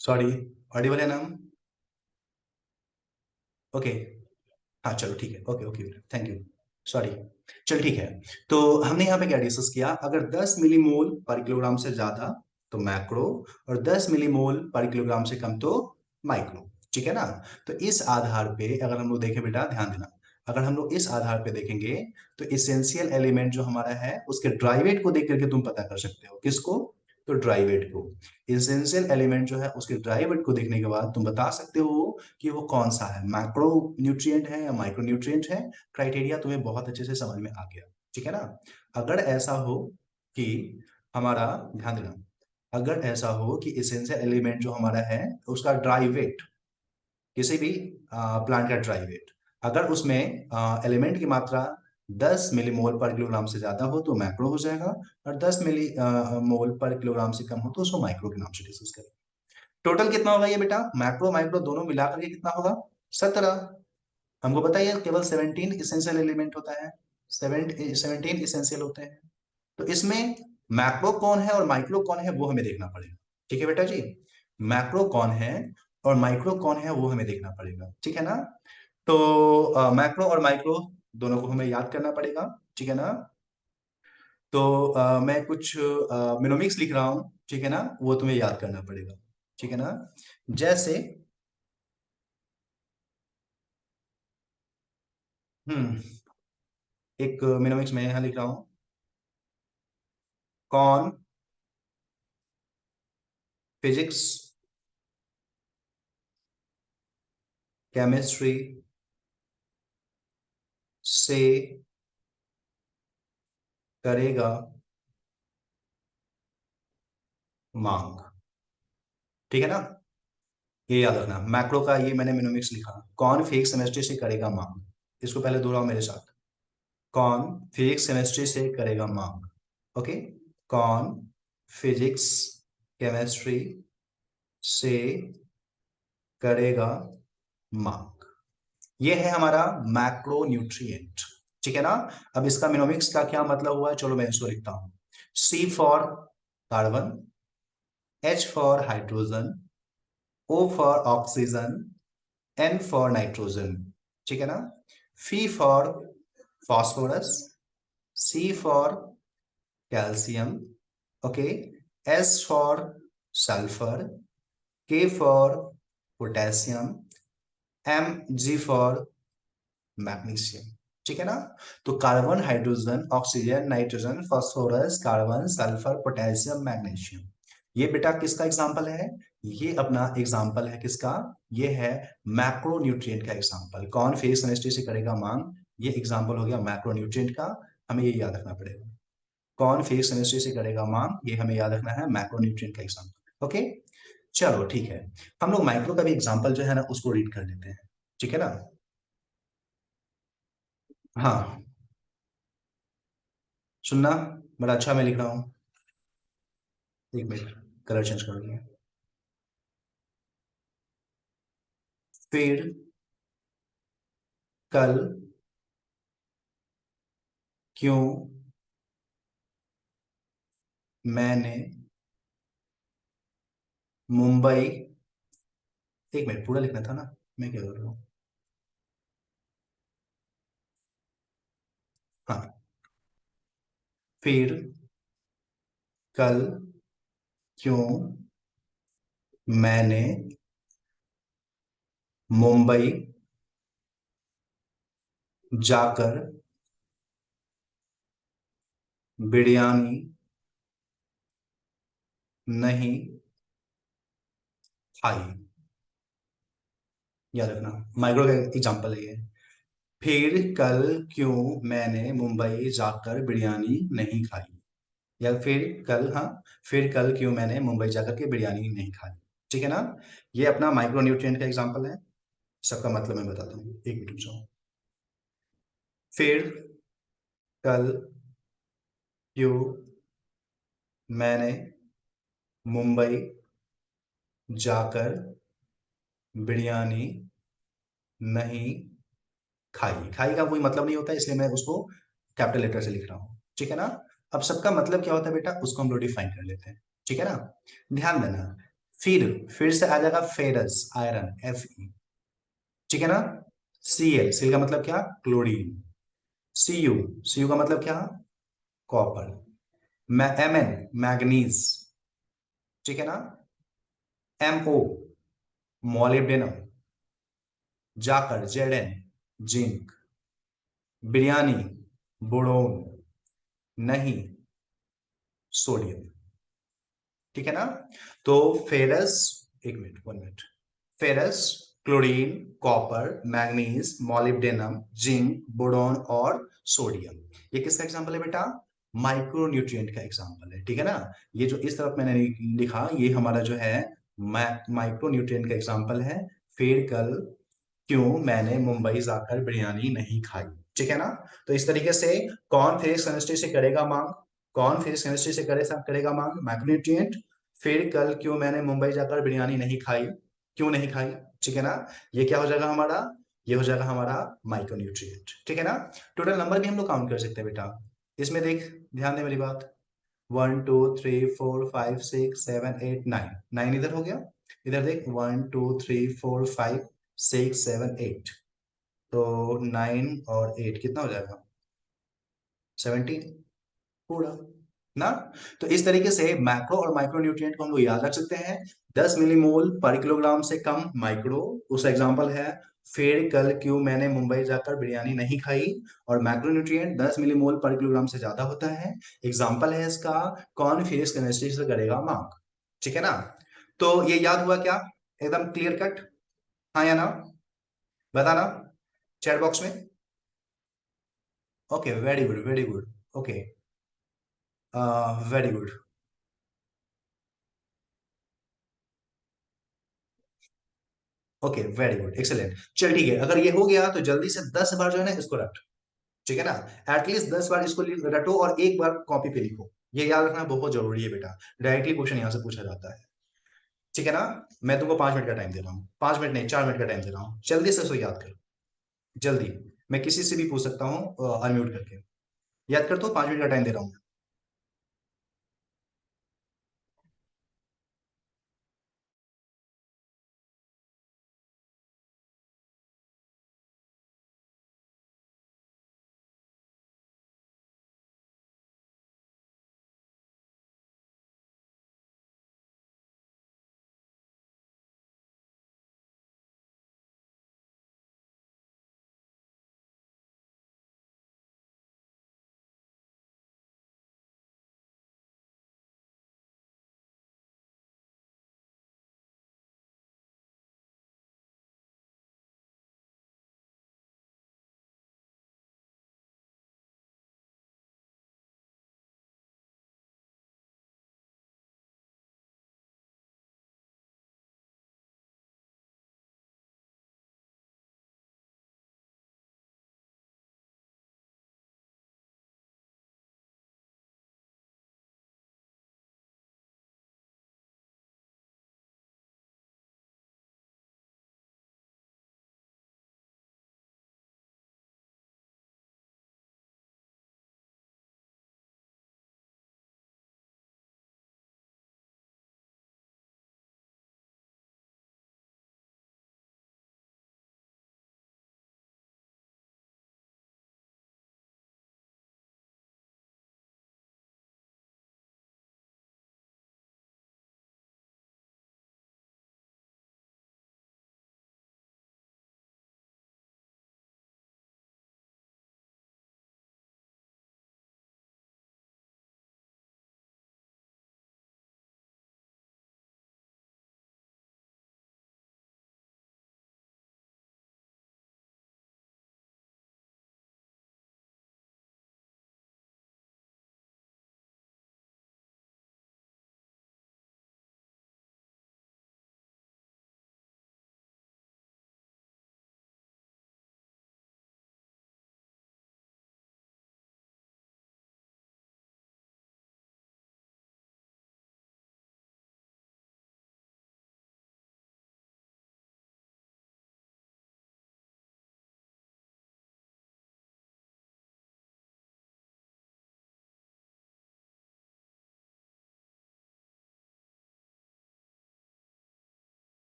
सॉरी, ऑडिबल है नाम। ओके। हाँ चलो ठीक है, okay okay, thank you. Sorry. चल ठीक है। तो हमने यहाँ पे क्या डिस्कस किया, अगर 10 मिलीमोल पर किलोग्राम से ज्यादा तो मैक्रो, और 10 मिलीमोल पर किलोग्राम से कम तो माइक्रो। ठीक है ना। तो इस आधार पे अगर हम लोग देखें बेटा, ध्यान देना, अगर हम लोग इस आधार पे देखेंगे तो इसेंशियल एलिमेंट जो हमारा है उसके ड्राइवेट को देख करके तुम पता कर सकते हो, किसको, तो ड्राइवेट को। इसेंशियल एलिमेंट जो है उसके ड्राइवेट को देखने के बाद तुम बता सकते हो कि वो कौन सा है, मैक्रो न्यूट्रिएंट है या माइक्रो न्यूट्रिएंट है। क्राइटेरिया तुम्हें बहुत अच्छे से समझ में आ गया। ठीक है ना। अगर ऐसा हो कि हमारा, ध्यान देना, अगर ऐसा हो कि इसेंशियल एलिमेंट जो हमारा है उसका ड्राई वेट, किसी भी प्लांट का ड्राई वेट, अगर उसमें एलिमेंट की मात्रा 10 मिलीमोल पर किलोग्राम से ज्यादा हो तो मैक्रो हो जाएगा, और 10 मिली मोल पर किलोग्राम से कम हो तो उसको माइक्रो के नाम से डिस्कस करें। टोटल कितना होगा ये बेटा, मैक्रो माइक्रो दोनों मिलाकर के कितना होगा, 17। हमको पता है केवल 17 इसेंशियल एलिमेंट होता है, 17 इसेंशियल होते हैं। तो इसमें मैक्रो कौन है और माइक्रो कौन है वो हमें देखना पड़ेगा। ठीक है बेटा जी, मैक्रो कौन है और माइक्रो कौन है वो हमें देखना पड़ेगा। ठीक है ना। तो मैक्रो और माइक्रो दोनों को हमें याद करना पड़ेगा। ठीक है ना। तो मैं कुछ मिनोमिक्स लिख रहा हूं, ठीक है ना, वो तुम्हें याद करना पड़ेगा। ठीक है ना। जैसे, हम्म, एक मिनोमिक्स में यहां लिख रहा हूं, कौन फिजिक्स केमिस्ट्री से करेगा मांग। ठीक है ना। ये याद रखना, मैक्रो का ये मैंने मिनोमिक्स लिखा, कौन फिजिक्स केमिस्ट्री से करेगा मांग। इसको पहले दोहराओ मेरे साथ, कौन फिजिक्स केमिस्ट्री से करेगा मांग। ओके, कौन फिजिक्स केमिस्ट्री से करेगा मांग। ये है हमारा मैक्रो न्यूट्रिएंट, ठीक है ना। अब इसका मिनोमिक्स का क्या मतलब हुआ है, चलो मैं इसको लिखता हूं। C for carbon, H for hydrogen, O for oxygen, N for nitrogen, ठीक है ना। F for phosphorus, C for calcium, okay, S for sulphur, K for potassium, Mg for magnesium, ठीक है ना। तो carbon, hydrogen, oxygen, nitrogen, phosphorus, carbon, sulphur, potassium, magnesium, ये बेटा किसका एग्जांपल है, ये अपना एग्जांपल है किसका, ये है मैक्रो न्यूट्रिएंट का एग्जांपल। कौन फेज केमिस्ट्री से करेगा मांग, ये एग्जांपल हो गया मैक्रो न्यूट्रिएंट का, हमें ये याद रखना पड़ेगा। कौन फेज केमिस्ट्री से करेगा मांग, ये हमें याद रखना है, मैक्रो न्यूट्रिएंट का एग्जांपल, ओके। चलो ठीक है, हम लोग माइक्रो का भी एग्जांपल जो है ना उसको रीड कर लेते हैं, ठीक है ना। हाँ, सुनना, बड़ा अच्छा मैं लिख रहा हूँ। एक मिनट, कलर चेंज कर दिया। फिर कल क्यों मैंने मुंबई, एक मिनट पूरा लिखना था ना, मैं क्या कर रहा हूँ। हाँ, फिर कल क्यों मैंने मुंबई जाकर बिरयानी नहीं खाई, याद रखना, माइक्रो का एग्जांपल है ये। फिर कल क्यों मैंने मुंबई जाकर बिरयानी नहीं खाई, या फिर कल, हाँ, फिर कल क्यों मैंने मुंबई जाकर के बिरयानी नहीं खाई, ठीक है ना। ये अपना माइक्रो न्यूट्रिएंट का एग्जांपल है। सबका मतलब मैं बताता हूँ, एक मिनट रुक जाओ। फिर कल क्यों मैंने मुंबई जाकर बिरयानी नहीं खाई, खाई का कोई मतलब नहीं होता इसलिए मैं उसको कैपिटल लेटर से लिख रहा हूं, ठीक है ना। अब सबका मतलब क्या होता है बेटा, उसको हम लोग डिफाइन कर लेते हैं, ठीक है ना। ध्यान देना, फिर से आ जाएगा फेरस, आयरन, Fe, ठीक है ना। Cl का मतलब क्या, क्लोरीन। Cu, Cu का मतलब क्या, कॉपर। Mn, मैग्नीज, ठीक है ना। Mo, मॉलिब्डेनम, जाकर, Zn, जिंक, बिरयानी, बोरोन, नहीं, सोडियम, ठीक है ना। तो फेरस, एक minute, 1 minute, ferrous, chlorine, copper, manganese, molybdenum, zinc, boron और सोडियम, ये किसका एग्जांपल है बेटा, माइक्रो न्यूट्रिएंट का एग्जांपल है, ठीक है ना। ये जो इस तरफ मैंने लिखा, ये हमारा जो है माइक्रो न्यूट्रिएंट का एग्जांपल है। फिर कल क्यों मैंने मुंबई जाकर बिरयानी नहीं खाई, ठीक है ना। तो इस तरीके से कौन फिजिक्स केमिस्ट्री से करेगा मांग, कौन फिजिक्स केमिस्ट्री से करेगा मांग, मैक्रोन्यूट्रिएंट। फिर कल क्यों मैंने मुंबई जाकर बिरयानी नहीं खाई, क्यों नहीं खाई, ठीक है ना। ये क्या हो जाएगा हमारा, ये हो जाएगा हमारा माइक्रोन्यूट्रिएंट, ठीक है ना। टोटल नंबर भी हम लोग काउंट कर सकते हैं बेटा, इसमें देख, ध्यान दे मेरी बात। 1 2 3 4 5 6 7 8 9, 9 इधर हो गया, इधर देख 1 2 3 4 5 6 7 8, तो 9 और 8 कितना हो जाएगा, 17 पूरा ना। तो इस तरीके से मैक्रो और माइक्रो न्यूट्रिएंट को हम लोग याद रख सकते हैं। 10 मिलीमोल पर किलोग्राम से कम माइक्रो, उस एग्जांपल है फिर कल क्यों मैंने मुंबई जाकर बिरयानी नहीं खाई। और मैक्रो न्यूट्रिएंट 10 मिलीमोल पर किलोग्राम से ज्यादा होता है, एग्जांपल है इसका कौन फिजिक्स केमिस्ट्री से करेगा मार्क, ठीक है ना। तो ये याद हुआ क्या, एकदम क्लियर कट, हाँ या ना, बताना चैट बॉक्स में। Okay, very good, very good, okay, very good, okay, very good, excellent. चल ठीक है, अगर ये हो गया तो जल्दी से 10 बार जो है ना इसको रट, ठीक है ना। एटलीस्ट 10 बार इसको रटो और एक बार कॉपी पे लिखो, ये याद रखना बहुत जरूरी है बेटा, डायरेक्टली क्वेश्चन यहाँ से पूछा जाता है, ठीक है ना। मैं तुमको 5 मिनट का टाइम दे रहा हूँ, 5 मिनट नहीं, 4 मिनट का टाइम दे रहा हूँ, जल्दी से इसको याद कर। जल्दी। मैं किसी से भी पूछ सकता हूँ अनम्यूट करके। याद कर, तो 5 मिनट का टाइम दे रहा हूँ।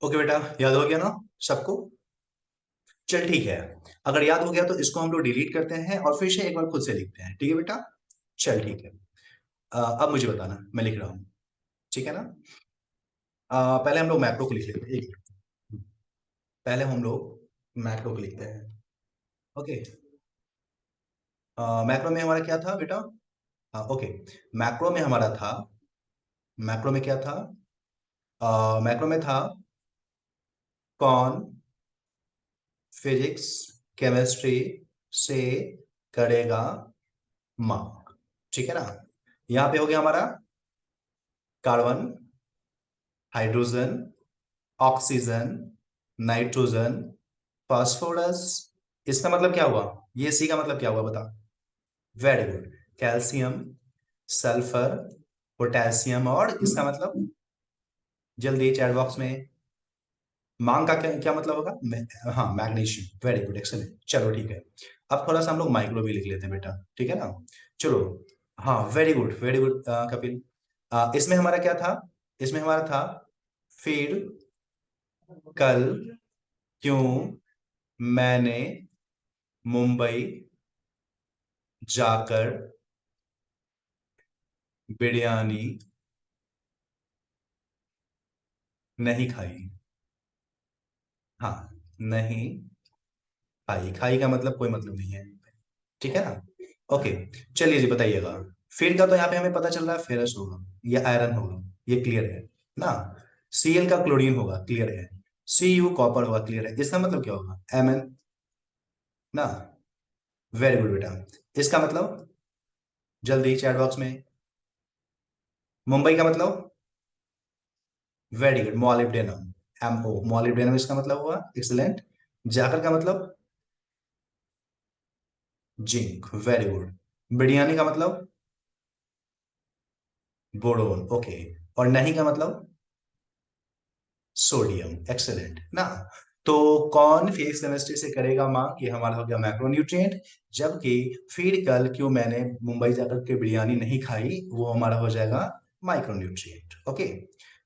ओके बेटा, याद हो गया ना सबको? चल ठीक है। अगर याद हो गया तो इसको हम लोग डिलीट करते हैं और फिर से एक बार खुद से लिखते हैं, ठीक है बेटा? चल ठीक है। अब मुझे बताना, मैं लिख रहा हूँ। ठीक है ना? पहले हम लोग मैक्रो को लिख लेते हैं, एक मिनट। पहले हम लोग मैक्रो को लिखते हैं। ओके। मैक्रो में हमारा क्या था बेटा? हाँ ओके। मैक्रो में हमारा था, मैक्रो में क्या था? मैक्रो में था कौन फिजिक्स केमिस्ट्री से करेगा मार्क। ठीक है ना? यहां पे हो गया हमारा carbon, hydrogen, oxygen, nitrogen, phosphorus. इसका मतलब क्या हुआ? ये सी का मतलब क्या हुआ बता? Very good. Calcium, sulphur, potassium, और इसका मतलब जल्दी चैट बॉक्स में। मांग का क्या क्या मतलब होगा? हाँ, मैग्नीशियम। Very good, excellent. चलो ठीक है। अब थोड़ा सा हम लोग माइक्रो भी लिख लेते हैं बेटा, ठीक है ना? चलो। हाँ, very good very good Kapil. इसमें हमारा क्या था? इसमें हमारा था फिर कल क्यों मैंने मुंबई जाकर बिरयानी नहीं खाई। हाँ, नहीं खाई। खाई का मतलब कोई मतलब नहीं है, ठीक है ना? ओके। चलिए जी, बताइएगा। फिर का तो यहाँ पे हमें पता चल रहा है फेरस होगा या आयरन होगा, ये क्लियर है ना? Cl का क्लोरीन होगा, क्लियर है। Cu कॉपर होगा, क्लियर है। इसका मतलब क्या होगा? Mn ना? वेरी गुड बेटा। इसका मतलब जल्दी चैट बॉक्स में। मुंबई का मतलब? Very good, molybdenum. MO, molybdenum इसका मतलब हुआ, एक्सीलेंट। जाकर का मतलब? Zinc, very good. बिरयानी का मतलब? Boron, okay. और नहीं का मतलब? सोडियम, एक्सेलेंट ना। तो कौन फिजिक्स केमिस्ट्री से करेगा मांग, ये हमारा हो गया मैक्रोन्यूट्रिएंट। जबकि फिर कल क्यों मैंने मुंबई जाकर के बिरयानी नहीं खाई, वो हमारा हो जाएगा माइक्रोन्यूट्रिएंट। ओके,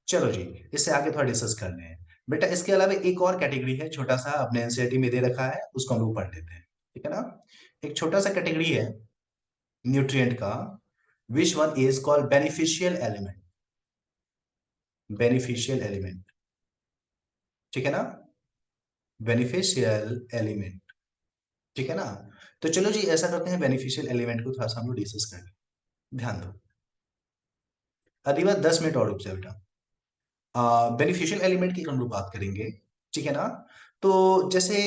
चलो जी, इससे आगे थोड़ा डिस्कस करने हैं। बेटा इसके अलावा एक और कैटेगरी है, छोटा सा अपने एनसीईआरटी में दे रखा है, उसको हम लोग पढ़ लेते हैं, ठीक है ना। एक छोटा सा कैटेगरी है न्यूट्रिएंट का, which one is called beneficial element. Beneficial element, ठीक है ना, बेनिफिशियल एलिमेंट, ठीक है ना। तो चलो जी, ऐसा करते हैं, बेनिफिशियल एलिमेंट को थोड़ा सा हम लोग डिस्कस करें। ध्यान दो, अधिकतर 10 मिनट और रुक जाओ बेटा। बेनिफिशियल एलिमेंट की हम लोग बात करेंगे, ठीक है ना। तो जैसे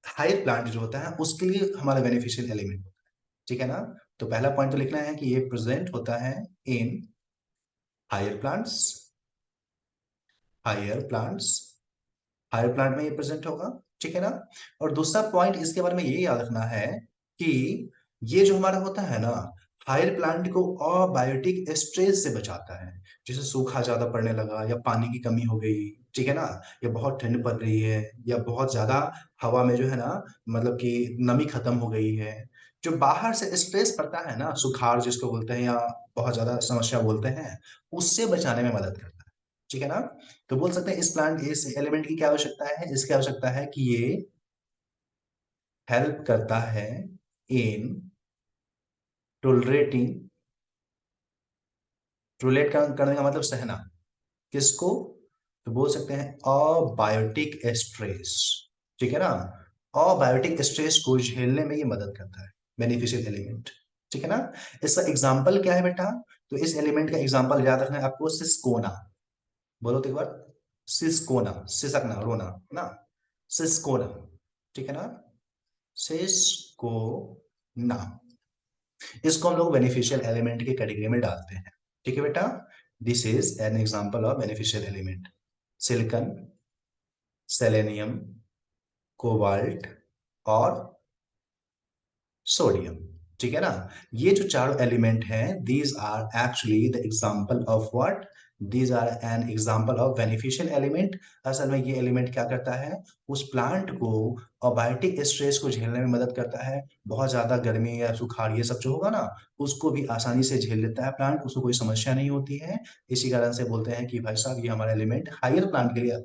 हायर प्लांट जो होता है उसके लिए हमारा बेनिफिशियल एलिमेंट, ठीक है ना। तो पहला पॉइंट तो लिखना है कि ये प्रेजेंट होता है in higher plants. Higher plants, higher plant में ये प्रेजेंट होगा, ठीक है ना। और दूसरा पॉइंट इसके बारे में ये याद रखना है कि ये जो हमारा होता है ना, हायर प्लांट को अबायोटिक स्ट्रेस से बचाता है। जैसे सूखा ज्यादा पड़ने लगा या पानी की कमी हो गई, ठीक है ना, या बहुत ठंड पड़ रही है, या बहुत ज्यादा हवा में जो है ना, मतलब कि नमी खत्म हो गई है, जो बाहर से स्ट्रेस पड़ता है ना, सुखाड़ जिसको बोलते हैं या बहुत ज्यादा समस्या बोलते हैं, उससे बचाने में मदद करता है, ठीक है ना। तो बोल सकते हैं इस प्लांट, इस एलिमेंट की क्या आवश्यकता है, इसकी आवश्यकता है कि ये हेल्प करता है इन टोलरेटिंग, टोलरेट करने का मतलब सहना, किसको? तो बोल सकते हैं अबायोटिक स्ट्रेस, ठीक है ना। अबायोटिक स्ट्रेस को झेलने में ये मदद करता है, बेनिफिशियल एलिमेंट, ठीक है ना। इसका एग्जांपल क्या है बेटा? तो इस एलिमेंट का एग्जांपल याद रखना है आपको, सिस्कोना। बोलो तो एक बार, सिस्कोना, सिसकना, रोना ना, सिस्कोना, ठीक है ना, सिस्कोना। इसको हम लोग बेनिफिशियल एलिमेंट की कैटेगरी में डालते हैं, ठीक है बेटा। This is an example of beneficial element, silicon, selenium, cobalt और सोडियम, ठीक है ना। ये जो चारों एलिमेंट हैं, these are actually the example of what, these are an example of beneficial element. असल में ये एलिमेंट क्या करता है, उस प्लांट को अबायोटिक स्ट्रेस को झेलने में मदद करता है। बहुत ज्यादा गर्मी या सुखाड़ ये सब जो होगा ना, उसको भी आसानी से झेल लेता है प्लांट, उसको कोई समस्या नहीं होती है। इसी कारण से बोलते हैं कि भाई साहब ये हमारा एलिमेंट हायर प्लांट के लिए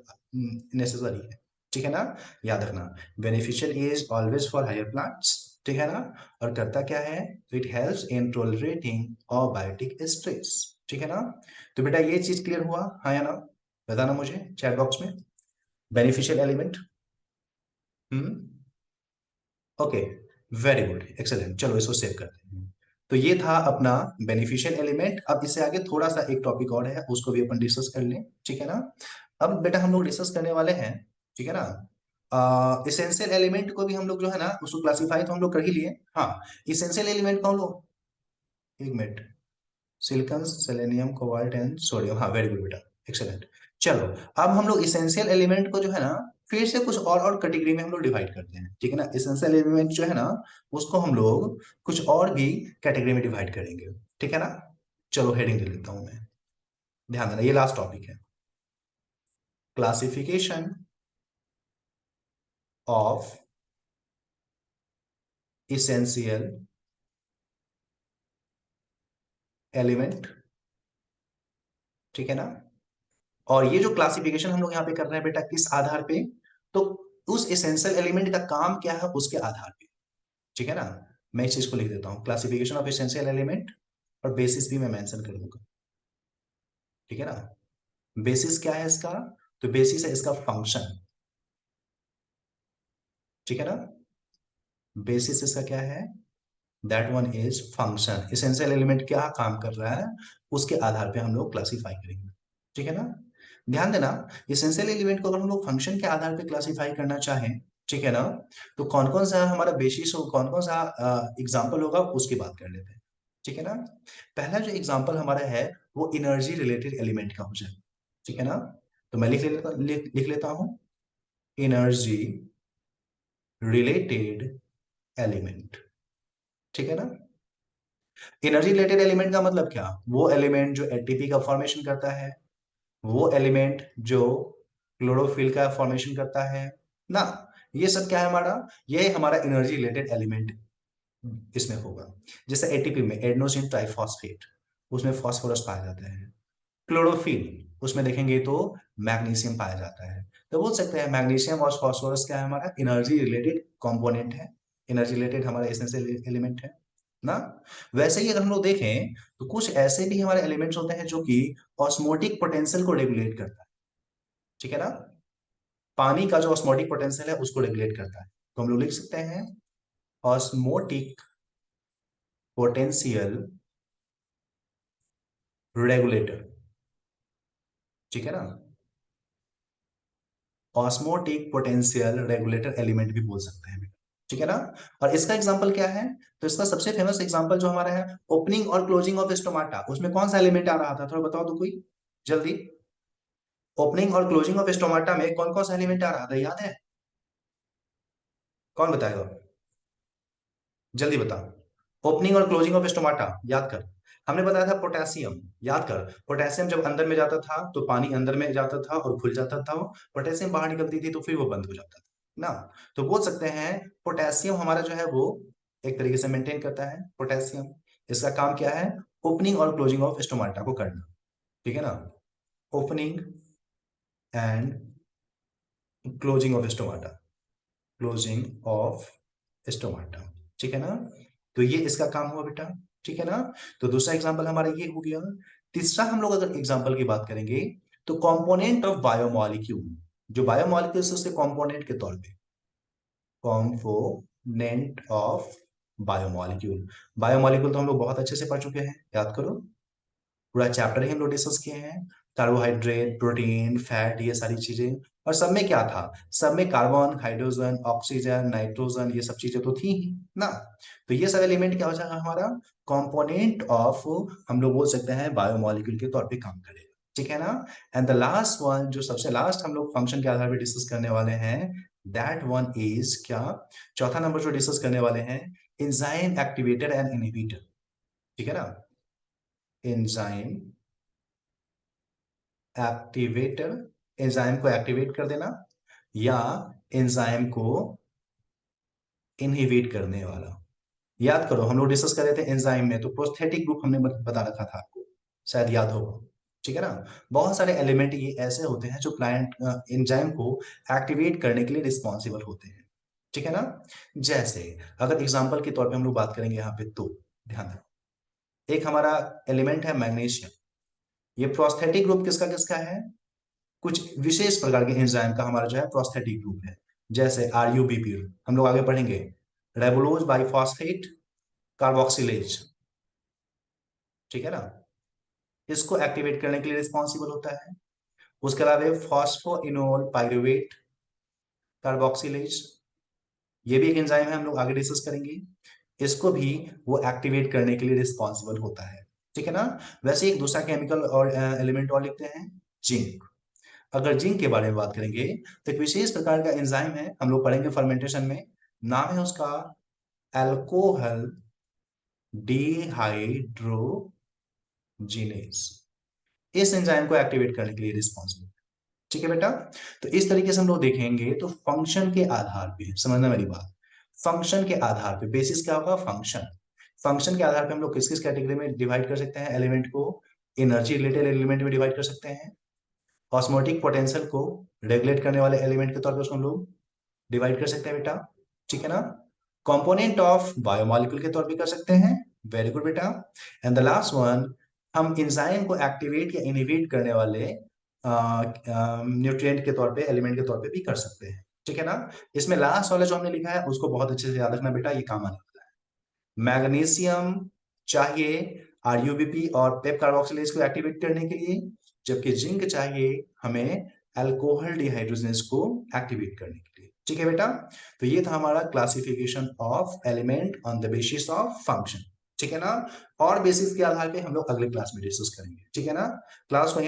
नेसेसरी है, ठीक है ना। याद रखना, beneficial is always for higher plants, ठीक है ना। और करता क्या है, तो it helps in tolerating abiotic stress, ठीक है ना। तो बेटा ये चीज क्लियर हुआ, हाँ या ना? बताना मुझे चैट बॉक्स में, बेनिफिशियल एलिमेंट। हम्म, ओके, वेरी गुड, एक्सेलेंट। चलो इसको सेव करते हैं। तो ये था अपना बेनिफिशियल एलिमेंट। अब इससे आगे थोड़ा सा एक टॉपिक और है, उसको भी अपन डिस्कस कर लें, ठीक है ना। अब बेटा हम लोग डिस्कस करने वाले हैं, ठीक है ना, इसेंशियल एलिमेंट को भी हम लोग जो है ना, उसको क्लासिफाई तो हम लोग कर ही लिए। हाँ, इसेंशियल एलिमेंट को हम लोग, एक minute, silicon, selenium, cobalt and sodium, हाँ वेरी गुड बेटा, एक्सेलेंट। चलो, अब हम लोग इसेंशियल एलिमेंट को जो है ना, फिर से कुछ और कैटेगरी में हम लोग डिवाइड करते हैं, ठीक है ना। इसेंशियल एलिमेंट जो है ना, उसको हम लोग कुछ और भी कैटेगरी में डिवाइड करेंगे, ठीक है ना। चलो हेडिंग दे लेता हूं मैं, ध्यान देना, ये लास्ट टॉपिक है, क्लासिफिकेशन ऑफ इसेंशियल एलिमेंट, ठीक है ना। और ये जो क्लासिफिकेशन हम लोग यहाँ पे कर रहे हैं बेटा, किस आधार पे, तो उस एसेंशियल एलिमेंट का काम क्या है उसके आधार पे, ठीक है ना। मैं इस चीज को लिख देता हूं, क्लासिफिकेशन ऑफ एसेंशियल एलिमेंट, और बेसिस भी मैं मेंशन कर दूंगा, ठीक है ना। बेसिस क्या है इसका, तो बेसिस है इसका फंक्शन, ठीक है ना। बेसिस इसका क्या है, that one is function, essential element क्या काम कर रहा है, उसके आधार पे हम लोग क्लासिफाई करेंगे, ठीक है ना। ध्यान देना, एसेंशियल एलिमेंट को अगर हम लोग फंक्शन के आधार पे क्लासिफाई करना चाहें, ठीक है ना, तो कौन कौन सा हमारा बेसिस हो, कौन कौन सा एग्जाम्पल होगा, उसकी बात कर लेते हैं, ठीक है ना। पहला जो एग्जांपल हमारा है वो एनर्जी रिलेटेड एलिमेंट का हो जाए, ठीक है ना। तो मैं लिख लेता हूं एनर्जी रिलेटेड एलिमेंट, ठीक है ना। एनर्जी रिलेटेड एलिमेंट का मतलब क्या, वो एलिमेंट जो एटीपी का फॉर्मेशन करता है, वो एलिमेंट जो क्लोरोफिल का फॉर्मेशन करता है ना, ये सब क्या है हमारा, ये हमारा एनर्जी रिलेटेड एलिमेंट इसमें होगा। जैसे एटीपी में एडेनोसिन ट्राइफॉस्फेट, उसमें फास्फोरस पाया जाता है। क्लोरोफिल, उसमें देखेंगे तो मैग्नीशियम पाया जाता है। तो बोल सकते हैं मैग्नीशियम और फास्फोरस क्या है, हमारा एनर्जी रिलेटेड कंपोनेंट है, एनर्जी रिलेटेड हमारा एसेंशियल एलिमेंट है ना। वैसे ही अगर हम लोग देखें तो कुछ ऐसे भी हमारे एलिमेंट्स होते हैं जो कि ऑस्मोटिक पोटेंशियल को रेगुलेट करता है, ठीक है ना। पानी का जो ऑस्मोटिक पोटेंशियल है उसको रेगुलेट करता है, तो हम लोग लिख सकते हैं ऑस्मोटिक पोटेंशियल रेगुलेटर, ठीक है ना। ऑस्मोटिक पोटेंशियल रेगुलेटर एलिमेंट भी बोल सकते हैं, ठीक है ना। और इसका एग्जांपल क्या है, तो इसका सबसे फेमस एग्जांपल जो हमारा है ओपनिंग और क्लोजिंग ऑफ स्टोमाटा, उसमें कौन सा एलिमेंट आ रहा था, थोड़ा बताओ तो कोई जल्दी। ओपनिंग और क्लोजिंग ऑफ स्टोमाटा में कौन कौन सा एलिमेंट आ रहा था, याद है, कौन बताएगा, जल्दी बताओ। ओपनिंग और क्लोजिंग ऑफ स्टोमाटा याद कर, हमने बताया था पोटेशियम, याद कर। पोटेशियम जब अंदर में जाता था तो पानी अंदर में जाता था और खुल जाता था, पोटेशियम बाहर निकलती थी तो फिर वो बंद हो जाता था ना। तो बोल सकते हैं पोटेशियम हमारा जो है वो एक तरीके से मेंटेन करता है पोटेशियम, इसका काम क्या है, ओपनिंग और क्लोजिंग ऑफ स्टोमाटा को करना, ठीक है ना। Opening and closing of stomata, closing of stomata, ठीक है ना। तो ये इसका काम हुआ बेटा, ठीक है ना। तो दूसरा एग्जांपल हमारा ये हो गया। तीसरा हम लोग अगर एग्जांपल की बात करेंगे तो कंपोनेंट ऑफ बायोमोलिक्यूल, जो बायोमोलिक्यूल्स उसके कंपोनेंट के तौर पे, कंपोनेंट ऑफ बायोमोलिक्यूल। बायोमोलिक्यूल तो हम लोग बहुत अच्छे से पढ़ चुके हैं, याद करो, पूरा चैप्टर ही हम लोग डिस्कस किए हैं। कार्बोहाइड्रेट, प्रोटीन, फैट, ये सारी चीजें, और सब में क्या था, सब में कार्बन, हाइड्रोजन, ऑक्सीजन, नाइट्रोजन, ये सब चीजें तो थी ही ना। तो ये सब एलिमेंट क्या हो जाएगा हमारा, कंपोनेंट ऑफ, हम लोग बोल सकते हैं बायोमोलिक्यूल के तौर पे काम करेगा, ठीक है ना। एंड द लास्ट वन, जो सबसे लास्ट हम लोग फंक्शन के आधार पर डिस्कस करने वाले हैं, दैट वन इज क्या, चौथा नंबर जो डिस्कस करने वाले हैं, एंजाइम एक्टिवेटर एंड इनहिबिटर, ठीक है ना। एंजाइम एक्टिवेटर, एंजाइम को एक्टिवेट कर देना या एंजाइम को इनहिबिट करने वाला। याद करो हम लोग डिस्कस कर रहे थे एंजाइम में, तो प्रोस्थेटिक ग्रुप हमने बता रखा था आपको, शायद याद होगा, ठीक है ना। बहुत सारे एलिमेंट ये ऐसे होते हैं जो प्लांट एंजाइम को एक्टिवेट करने के लिए रिस्पॉन्सिबल होते हैं, ठीक है ना। जैसे अगर एग्जांपल के तौर पे हम लोग बात करेंगे यहाँ पे, तो ध्यान रखो, एक हमारा एलिमेंट है मैग्नीशियम, ये प्रोस्थेटिक ग्रुप किसका किसका है, कुछ विशेष प्रकार के एंजाइम का हमारा जो है प्रोस्थेटिक ग्रुप है। जैसे आरयूबीपी, हम लोग आगे पढ़ेंगे, रेबुलोज बाइफॉस्फेट कार्बोक्सिलेज, ठीक है ना, इसको एक्टिवेट करने के लिए रिस्पॉन्सिबल होता है। उसके अलावा फॉस्फोइनोल पाइरुवेट कार्बोक्सिलेज, ये भी एक एंजाइम है, हम लोग आगे डिस्कस करेंगे, इसको भी वो एक्टिवेट करने के लिए रिस्पॉन्सिबल होता है, ठीक है ना। वैसे एक दूसरा केमिकल और एलिमेंट और लिखते हैं, जिंक। अगर जिंक के बारे में बात करेंगे तो एक विशेष प्रकार का एंजाइम है, हम लोग पढ़ेंगे फर्मेंटेशन में, नाम है उसका अल्कोहल डिहाइड्रोजिनेज, इस एंजाइम को एक्टिवेट करने के लिए रिस्पॉन्सिबल, ठीक है बेटा। तो इस तरीके से हम लोग देखेंगे तो फंक्शन के आधार पे, समझना मेरी बात, फंक्शन के आधार पे, बेसिस क्या होगा, फंक्शन, फंक्शन के आधार पे हम लोग किस किस कैटेगरी में डिवाइड कर सकते हैं एलिमेंट को, एनर्जी रिलेटेड एलिमेंट में डिवाइड कर सकते हैं, ऑस्मोटिक पोटेंशियल को रेगुलेट करने वाले एलिमेंट के तौर पर उसको हम लोग डिवाइड कर सकते हैं बेटा, ठीक है ना। कंपोनेंट ऑफ बायोमोलिक्यूल के तौर पे कर सकते हैं, वेरी गुड बेटा। एंड द लास्ट वन, हम एंजाइम को एक्टिवेट या इनहिबिट करने वाले न्यूट्रिएंट के तौर पे, एलिमेंट के तौर पे भी कर सकते हैं, ठीक है ना। इसमें लास्ट वाला जो हमने लिखा है उसको बहुत अच्छे से याद रखना बेटा, ये काम आने वाला है। मैग्नीशियम चाहिए आरयूबीपी और पेप कार्बोक्सिलेज को एक्टिवेट करने के लिए, जबकि जिंक चाहिए हमें अल्कोहल डिहाइड्रोजनेज को एक्टिवेट करने के लिए, ठीक है बेटा। तो ये था हमारा classification of element on the basis of function. ठीक है ना? और बेसिस के आधार पे हम लोग अगले क्लास में डिस्कस करेंगे, ठीक है ना? क्लास को यहीं